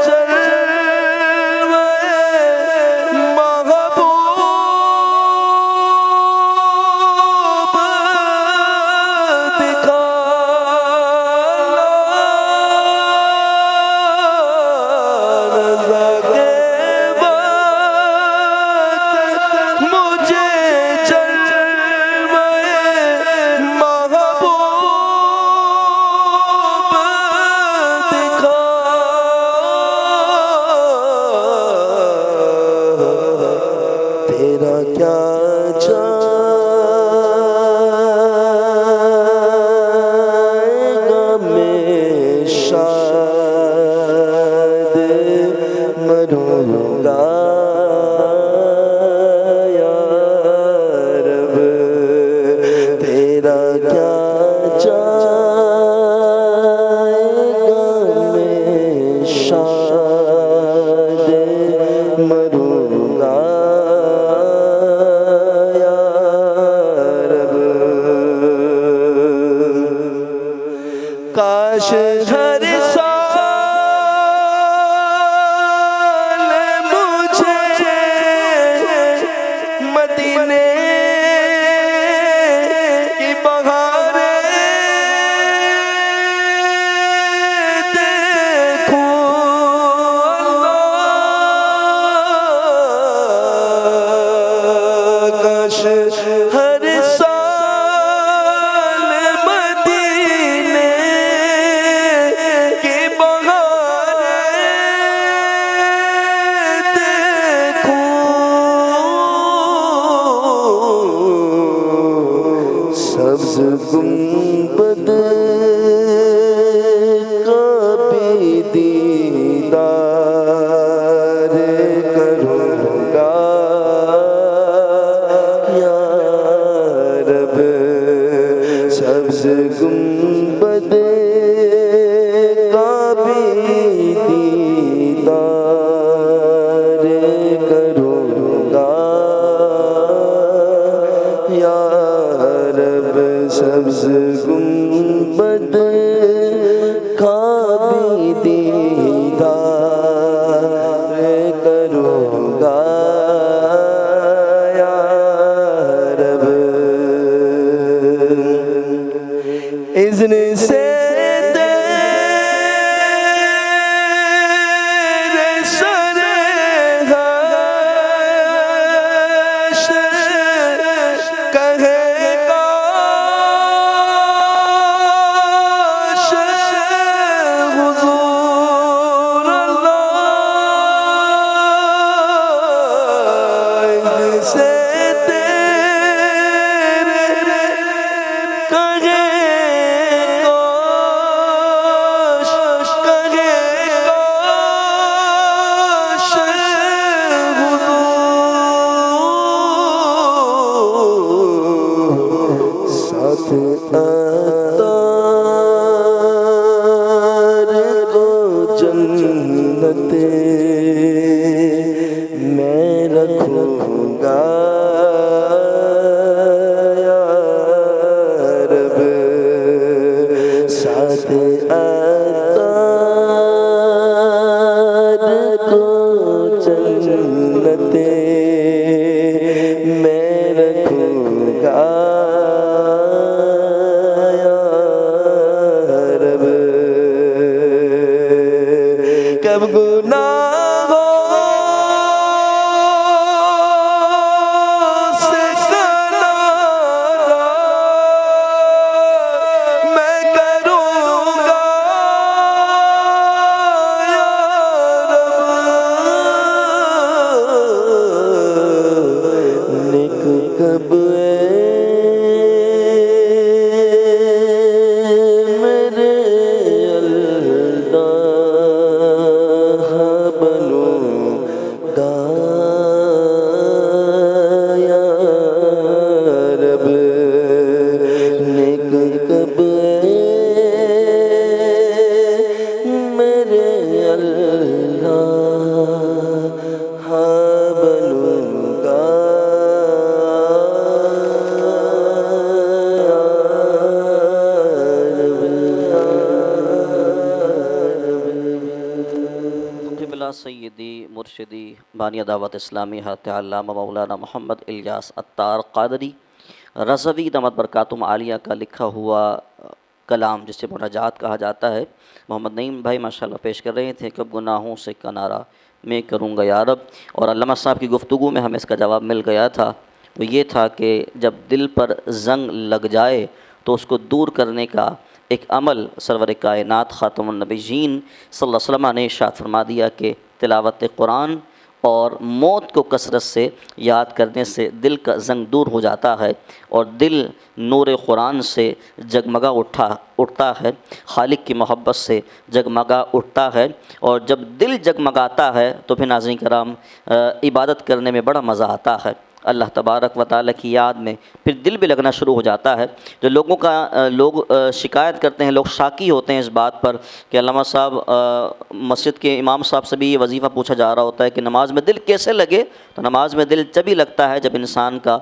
جلوے محبوب دکھا، نزا کے وقت مجھے جلوے محبوب دکھا، تیرا کیا جائے گا میں شاید مروں گا یا رب، تیرا کیا جائے گا میں شاید مروں گا یا رب، کاش ہر سال مجھے گنبد کا بھی دیدار کروں گا یا رب، سبز گنبد کا بھی دیدار کروں گا یا رب، سبز گنبد کا بھی دیدار کروں گا یا رب، اذن سے جنت میں رکھوں گا یا رب، ساتھ اتار کو جنت میں رکھوں گا یا رب، کب گناہوں سے کنارہ میں کروں گا یا رب، نیک کب میرے اللہ بنوں گا یا رب، نیک کب میرے اللہ بنوں گا قبلہ سیدی مرشدی بانی دعوت اسلامی حضرت علامہ مولانا محمد الیاس عطار قادری رضوی دامت برکاتہم عالیہ کا لکھا ہوا کلام جسے مناجات کہا جاتا ہے، محمد نعیم بھائی ماشاءاللہ پیش کر رہے تھے، کب گناہوں سے کنارہ میں کروں گا یا رب۔ اور علامہ صاحب کی گفتگو میں ہمیں اس کا جواب مل گیا تھا، وہ یہ تھا کہ جب دل پر زنگ لگ جائے تو اس کو دور کرنے کا ایک عمل سرور کائنات خاتم النبیین صلی اللہ علیہ وسلم نے ارشاد فرما دیا کہ تلاوت قرآن اور موت کو کثرت سے یاد کرنے سے دل کا زنگ دور ہو جاتا ہے اور دل نور قرآن سے جگمگا اٹھتا ہے، خالق کی محبت سے جگمگا اٹھتا ہے، اور جب دل جگمگاتا ہے تو پھر ناظرین کرام عبادت کرنے میں بڑا مزہ آتا ہے، اللہ تبارک و تعالیٰ کی یاد میں پھر دل بھی لگنا شروع ہو جاتا ہے۔ جو لوگ شکایت کرتے ہیں، لوگ شاکی ہوتے ہیں اس بات پر کہ علامہ صاحب مسجد کے امام صاحب سے بھی یہ وظیفہ پوچھا جا رہا ہوتا ہے کہ نماز میں دل کیسے لگے؟ تو نماز میں دل جبھی لگتا ہے جب انسان کا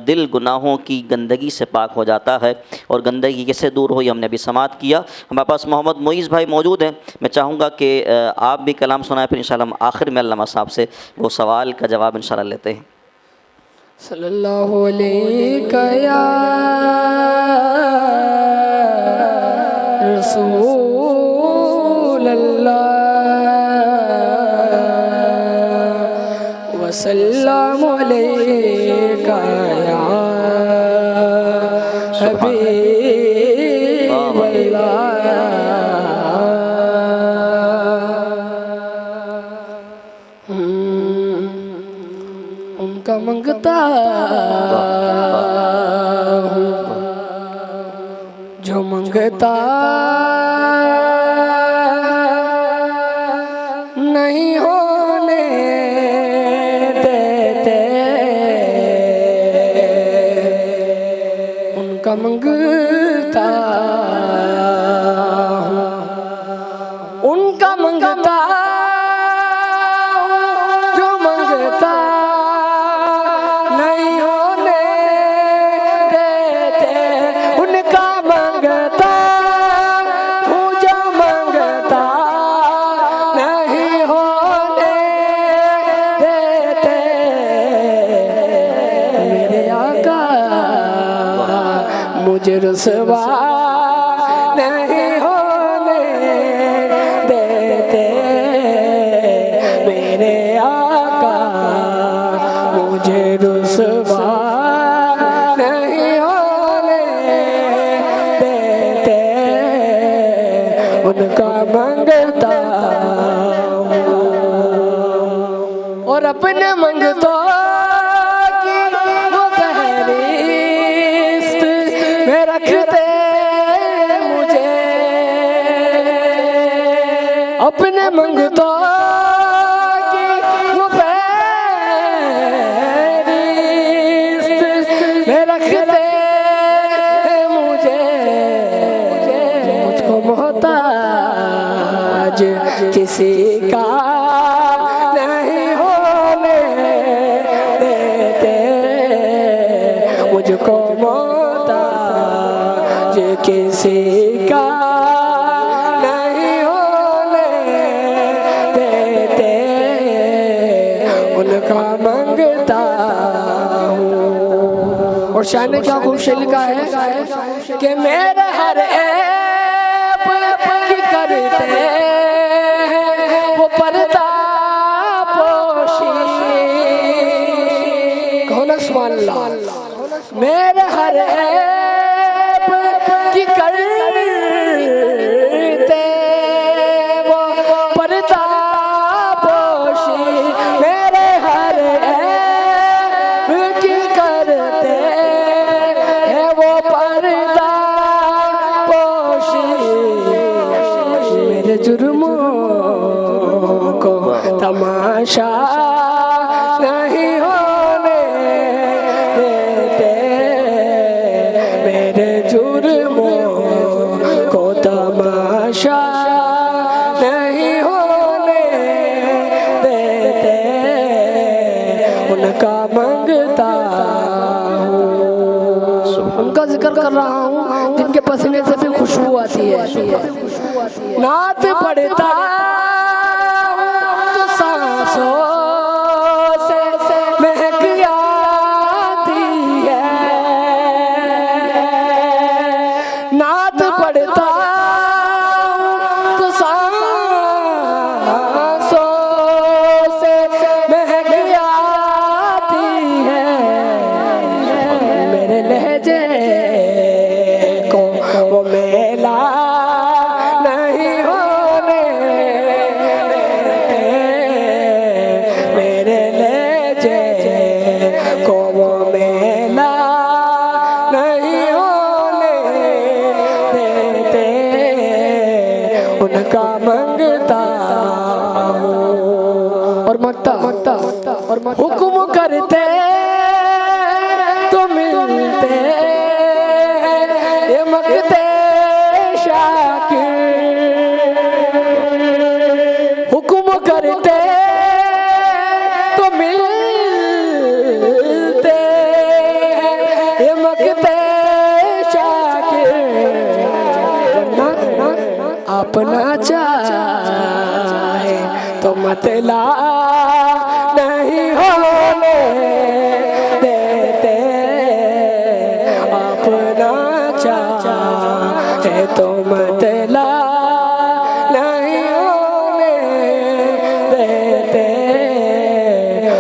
دل گناہوں کی گندگی سے پاک ہو جاتا ہے، اور گندگی کیسے دور ہوئی ہم نے ابھی سماعت کیا۔ ہمارے پاس محمد معیز بھائی موجود ہیں، میں چاہوں گا کہ آپ بھی کلام سنائیں، پھر انشاءاللہ ہم آخر میں علامہ صاحب سے وہ سوال کا جواب انشاءاللہ لیتے ہیں۔ صلی اللہ علیہ یا رسول اللہ وسلم علیہ یا حبیب اللہ، ان کا منگتا ہوں منگتا نہیں ہونے دیتے ان کا منگتا ان کا منگتا جو منگتا نہیں ہونے دیتے ان کا منگتا ہوں جو منگتا نہیں ہونے دیتے میرے آقا مجھے رسوا نہیں ہونے دیتے میرے آقا مجھے رسوا نہیں ہونے دیتے ان کا منگتا اور اپنے منگتوں کی وہ فہرست میں رکھتے مجھے اپنے منگتوں کی وہ فہرست میں رکھتے مجھے مجھ کو محتاج کسی کا نہیں ہونے دیتے مجھ کو محتاج کسی کا نہیں ہونے دیتے ان کا منگتا ہوں اور شاہ نے کیا خوبصورت لکھا ہے کہ میرے ہر عیب کی کرتے وہ پردہ پوشی کہو نا سبحان اللہ میرے ہر عیب کی کرتے وہ پردہ پوشی میرے ہر عیب کی کرتے ہیں وہ پردہ پوشی میرے جرموں کو تماشا نہیں ہونے دیتے میرے جرموں کو تماشا نہیں ہونے دیتے ان کا منگتا ہوں ان کا ذکر کر رہا ہوں جن کے پسینے سے بھی خوشبو آتی ہے نعت پڑھتا تو سانسوں سے مہک آتی ہے نعت پڑھتا تو سانسوں سے مہک آتی ہے میرے لہجے کو وہ میلا نہیں ہونے دیتے میرے لہجے کو وہ میلا نہیں ہونے دیتے ان کا منگتا اور مگتا حکم کرتے تو ملتے یہ مگتے شاکر حکم کرتے تو ملتے یہ مگتے شاکر ورنہ اپنا چاہے تو مطلع نہیں ہونے دیتے اپنا چاہے تو مطلع نہیں ہونے دیتے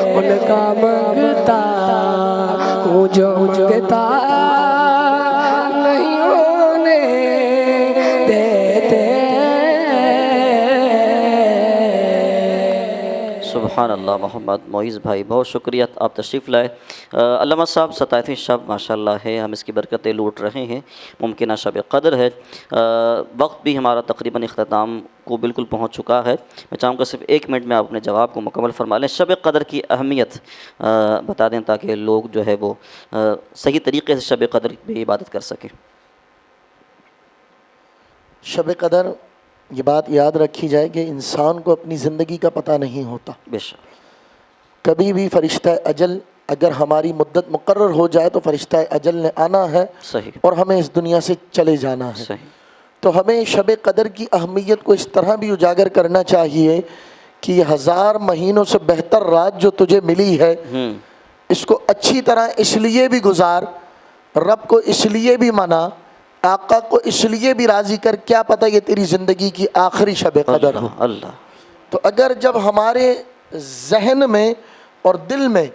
ان کا منگتا ہوں جو منگتا نہیں ہونے دیتے سبحان اللہ محمد معیز بھائی، بہت شکریہ، آپ تشریف لائے۔ علامہ صاحب 27ویں شب ماشاءاللہ ہے، ہم اس کی برکتیں لوٹ رہے ہیں، ممکنہ شب قدر ہے، وقت بھی ہمارا تقریباً اختتام کو بالکل پہنچ چکا ہے۔ میں چاہوں گا صرف 1 منٹ میں آپ اپنے جواب کو مکمل فرما لیں، شب قدر کی اہمیت بتا دیں تاکہ لوگ جو ہے وہ صحیح طریقے سے شب قدر میں عبادت کر سکیں۔ شب قدر، یہ بات یاد رکھی جائے کہ انسان کو اپنی زندگی کا پتہ نہیں ہوتا، بے شک، کبھی بھی فرشتہ اجل اگر ہماری مدت مقرر ہو جائے تو فرشتہ اجل نے آنا ہے صحیح اور ہمیں اس دنیا سے چلے جانا ہے۔ صحیح، تو ہمیں شب قدر کی اہمیت کو اس طرح بھی اجاگر کرنا چاہیے کہ یہ 1000 مہینوں سے بہتر رات جو تجھے ملی ہے، اس کو اچھی طرح اس لیے بھی گزار، رب کو اس لیے بھی منا، آقا کو اس لیے بھی راضی کر، کیا پتہ یہ تیری زندگی کی آخری شب قدر ہو۔ اللہ اللہ، تو اگر جب ہمارے ذہن میں اور دل میں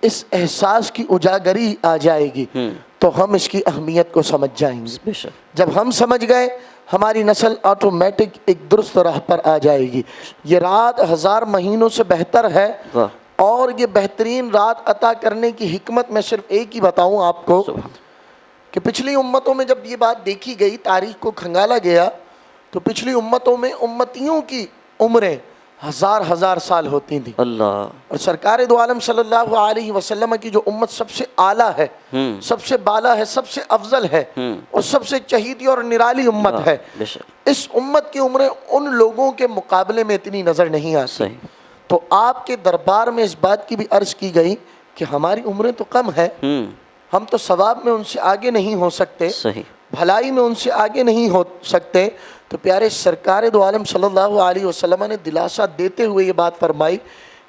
اس احساس کی اجاگری آ جائے گی تو ہم اس کی اہمیت کو سمجھ جائیں گے۔ بے شک، جب ہم سمجھ گئے ہماری نسل آٹومیٹک ایک درست راہ پر آ جائے گی۔ یہ رات 1000 مہینوں سے بہتر ہے، واہ، اور یہ بہترین رات عطا کرنے کی حکمت میں صرف ایک ہی بتاؤں آپ کو کہ پچھلی امتوں میں جب یہ بات دیکھی گئی، تاریخ کو کھنگالا گیا تو پچھلی امتوں میں امتیوں کی عمریں 1000 سال ہوتی تھیں، اللہ، اور سرکار دو عالم صلی اللہ علیہ وسلم کی جو امت سب سے اعلیٰ ہے، سب سے بالا ہے، سب سے افضل ہے اور سب سے چہیتی اور نرالی امت ہے، بے شک، اس امت کی عمریں ان لوگوں کے مقابلے میں اتنی نظر نہیں آتی۔ صحیح، تو آپ کے دربار میں اس بات کی بھی عرض کی گئی کہ ہماری عمریں تو کم ہے، ہم تو ثواب میں ان سے آگے نہیں ہو سکتے، صحیح، بھلائی میں ان سے آگے نہیں ہو سکتے، تو پیارے سرکار دو عالم صلی اللہ علیہ وسلم نے دلاسا دیتے ہوئے یہ بات فرمائی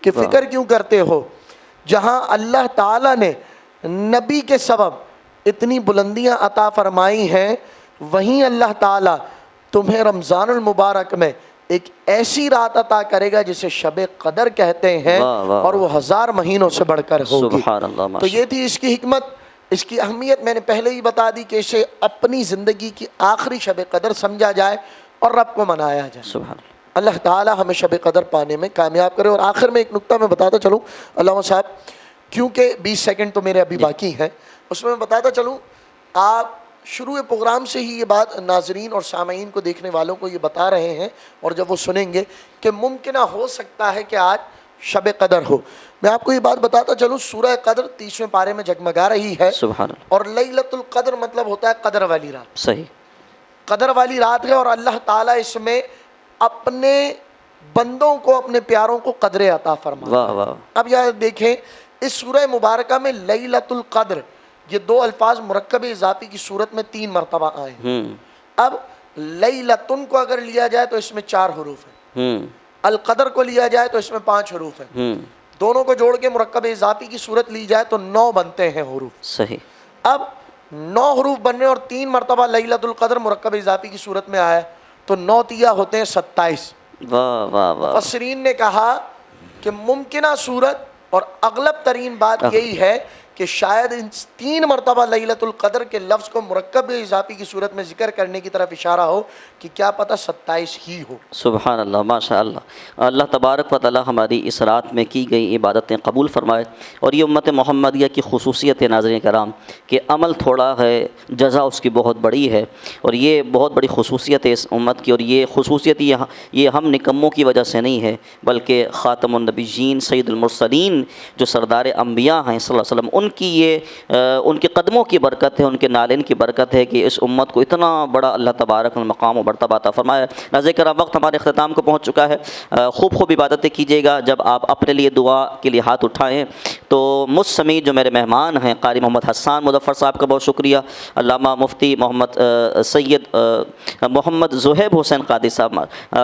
کہ فکر کیوں کرتے ہو، جہاں اللہ تعالیٰ نے نبی کے سبب اتنی بلندیاں عطا فرمائی ہیں، وہیں اللہ تعالیٰ تمہیں رمضان المبارک میں ایک ایسی رات عطا کرے گا جسے شب قدر کہتے ہیں، اور وہ 1000 مہینوں سے بڑھ کر ہوگی۔ سبحان اللہ، تو یہ تھی اس کی حکمت، اس کی اہمیت میں نے پہلے ہی بتا دی کہ اسے اپنی زندگی کی آخری شب قدر سمجھا جائے اور رب کو منایا جائے۔ سبحان اللہ تعالیٰ ہمیں شب قدر پانے میں کامیاب کرے۔ اور آخر میں ایک نکتہ میں بتاتا چلوں علامہ صاحب، کیونکہ 20 سیکنڈ تو میرے ابھی باقی ہیں، اس میں بتاتا چلوں، آپ شروع پروگرام سے ہی یہ بات ناظرین اور سامعین کو، دیکھنے والوں کو یہ بتا رہے ہیں، اور جب وہ سنیں گے کہ ممکنہ ہو سکتا ہے کہ آج شب قدر ہو۔ میں آپ کو یہ بات بتاتا چلوں، سورہ قدر 30ویں پارے میں جگمگا رہی ہے، سبحان اللہ، اور لیلۃ القدر مطلب ہوتا ہے قدر والی رات، صحیح، قدر والی رات ہے، اور اللہ تعالیٰ اس میں اپنے بندوں کو، اپنے پیاروں کو قدر عطا فرماتا ہے۔ واہ واہ، اب یہاں دیکھیں اس سورہ مبارکہ میں لیلۃ القدر، یہ 2 الفاظ مرکب اضافی کی صورت میں 3 مرتبہ آئے ہیں۔ اب لیلۃن کو اگر لیا جائے تو اس میں 4 حروف ہیں، القدر کو لیا جائے تو اس میں 5 حروف ہیں، دونوں کو جوڑ کے مرکب اضافی کی صورت لی جائے تو 9 بنتے ہیں حروف۔ صحیح، اب 9 حروف بننے اور 3 مرتبہ لیلۃ القدر مرکب اضافی کی صورت میں آیا تو 9 تیا ہوتے ہیں 27۔ واہ واہ واہ، مفسرین نے کہا کہ ممکنہ صورت اور اغلب ترین بات یہی ہے کہ شاید ان 3 مرتبہ لیلۃ القدر کے لفظ کو مرکب اضافی کی صورت میں ذکر کرنے کی طرف اشارہ ہو کہ کیا پتہ 27 ہی ہو۔ سبحان اللہ، ماشاء اللہ، اللہ تبارک و تعالی ہماری اس رات میں کی گئی عبادتیں قبول فرمائے، اور یہ امت محمدیہ کی خصوصیت ہے ناظرین کرام کہ عمل تھوڑا ہے، جزا اس کی بہت بڑی ہے، اور یہ بہت بڑی خصوصیت ہے اس امت کی، اور یہ خصوصیت یہ ہم نکموں کی وجہ سے نہیں ہے، بلکہ خاتم النبیین سید المرسلین جو سردار انبیاء ہیں صلی اللہ علیہ وسلم، ان کے قدموں کی برکت ہے، ان کے نالین کی برکت ہے کہ اس امت کو اتنا بڑا اللہ تبارک مقام و مرتبہ عطا فرمایا۔ ناظرین کرام، وقت ہمارے اختتام کو پہنچ چکا ہے، خوب عبادتیں کیجیے گا۔ جب آپ اپنے لیے دعا کے لیے ہاتھ اٹھائیں تو مجھ سمیت جو میرے مہمان ہیں، قاری محمد حسان مظفر صاحب کا بہت شکریہ، علامہ مفتی محمد سید محمد زہیب حسین قادری صاحب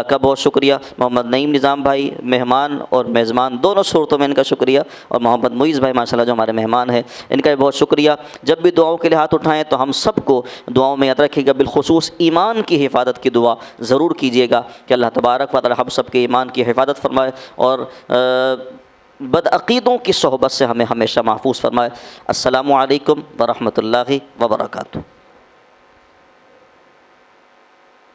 کا بہت شکریہ، محمد نعیم نظام بھائی مہمان اور میزبان دونوں صورتوں میں ان کا شکریہ، اور محمد معیز بھائی ماشاءاللہ جو ہمارے مہمان ہیں ان کا بھی بہت شکریہ۔ جب بھی دعاؤں کے لیے ہاتھ اٹھائیں تو ہم سب کو دعاؤں میں یاد رکھیے گا، بالخصوص ایمان کی حفاظت کی دعا ضرور کیجیے گا کہ اللہ تبارک و تعالی ہم سب کے ایمان کی حفاظت فرمائے اور بدعقیدوں کی صحبت سے ہمیں ہمیشہ محفوظ فرمائے۔ السلام علیکم ورحمۃ اللہ وبرکاتہ۔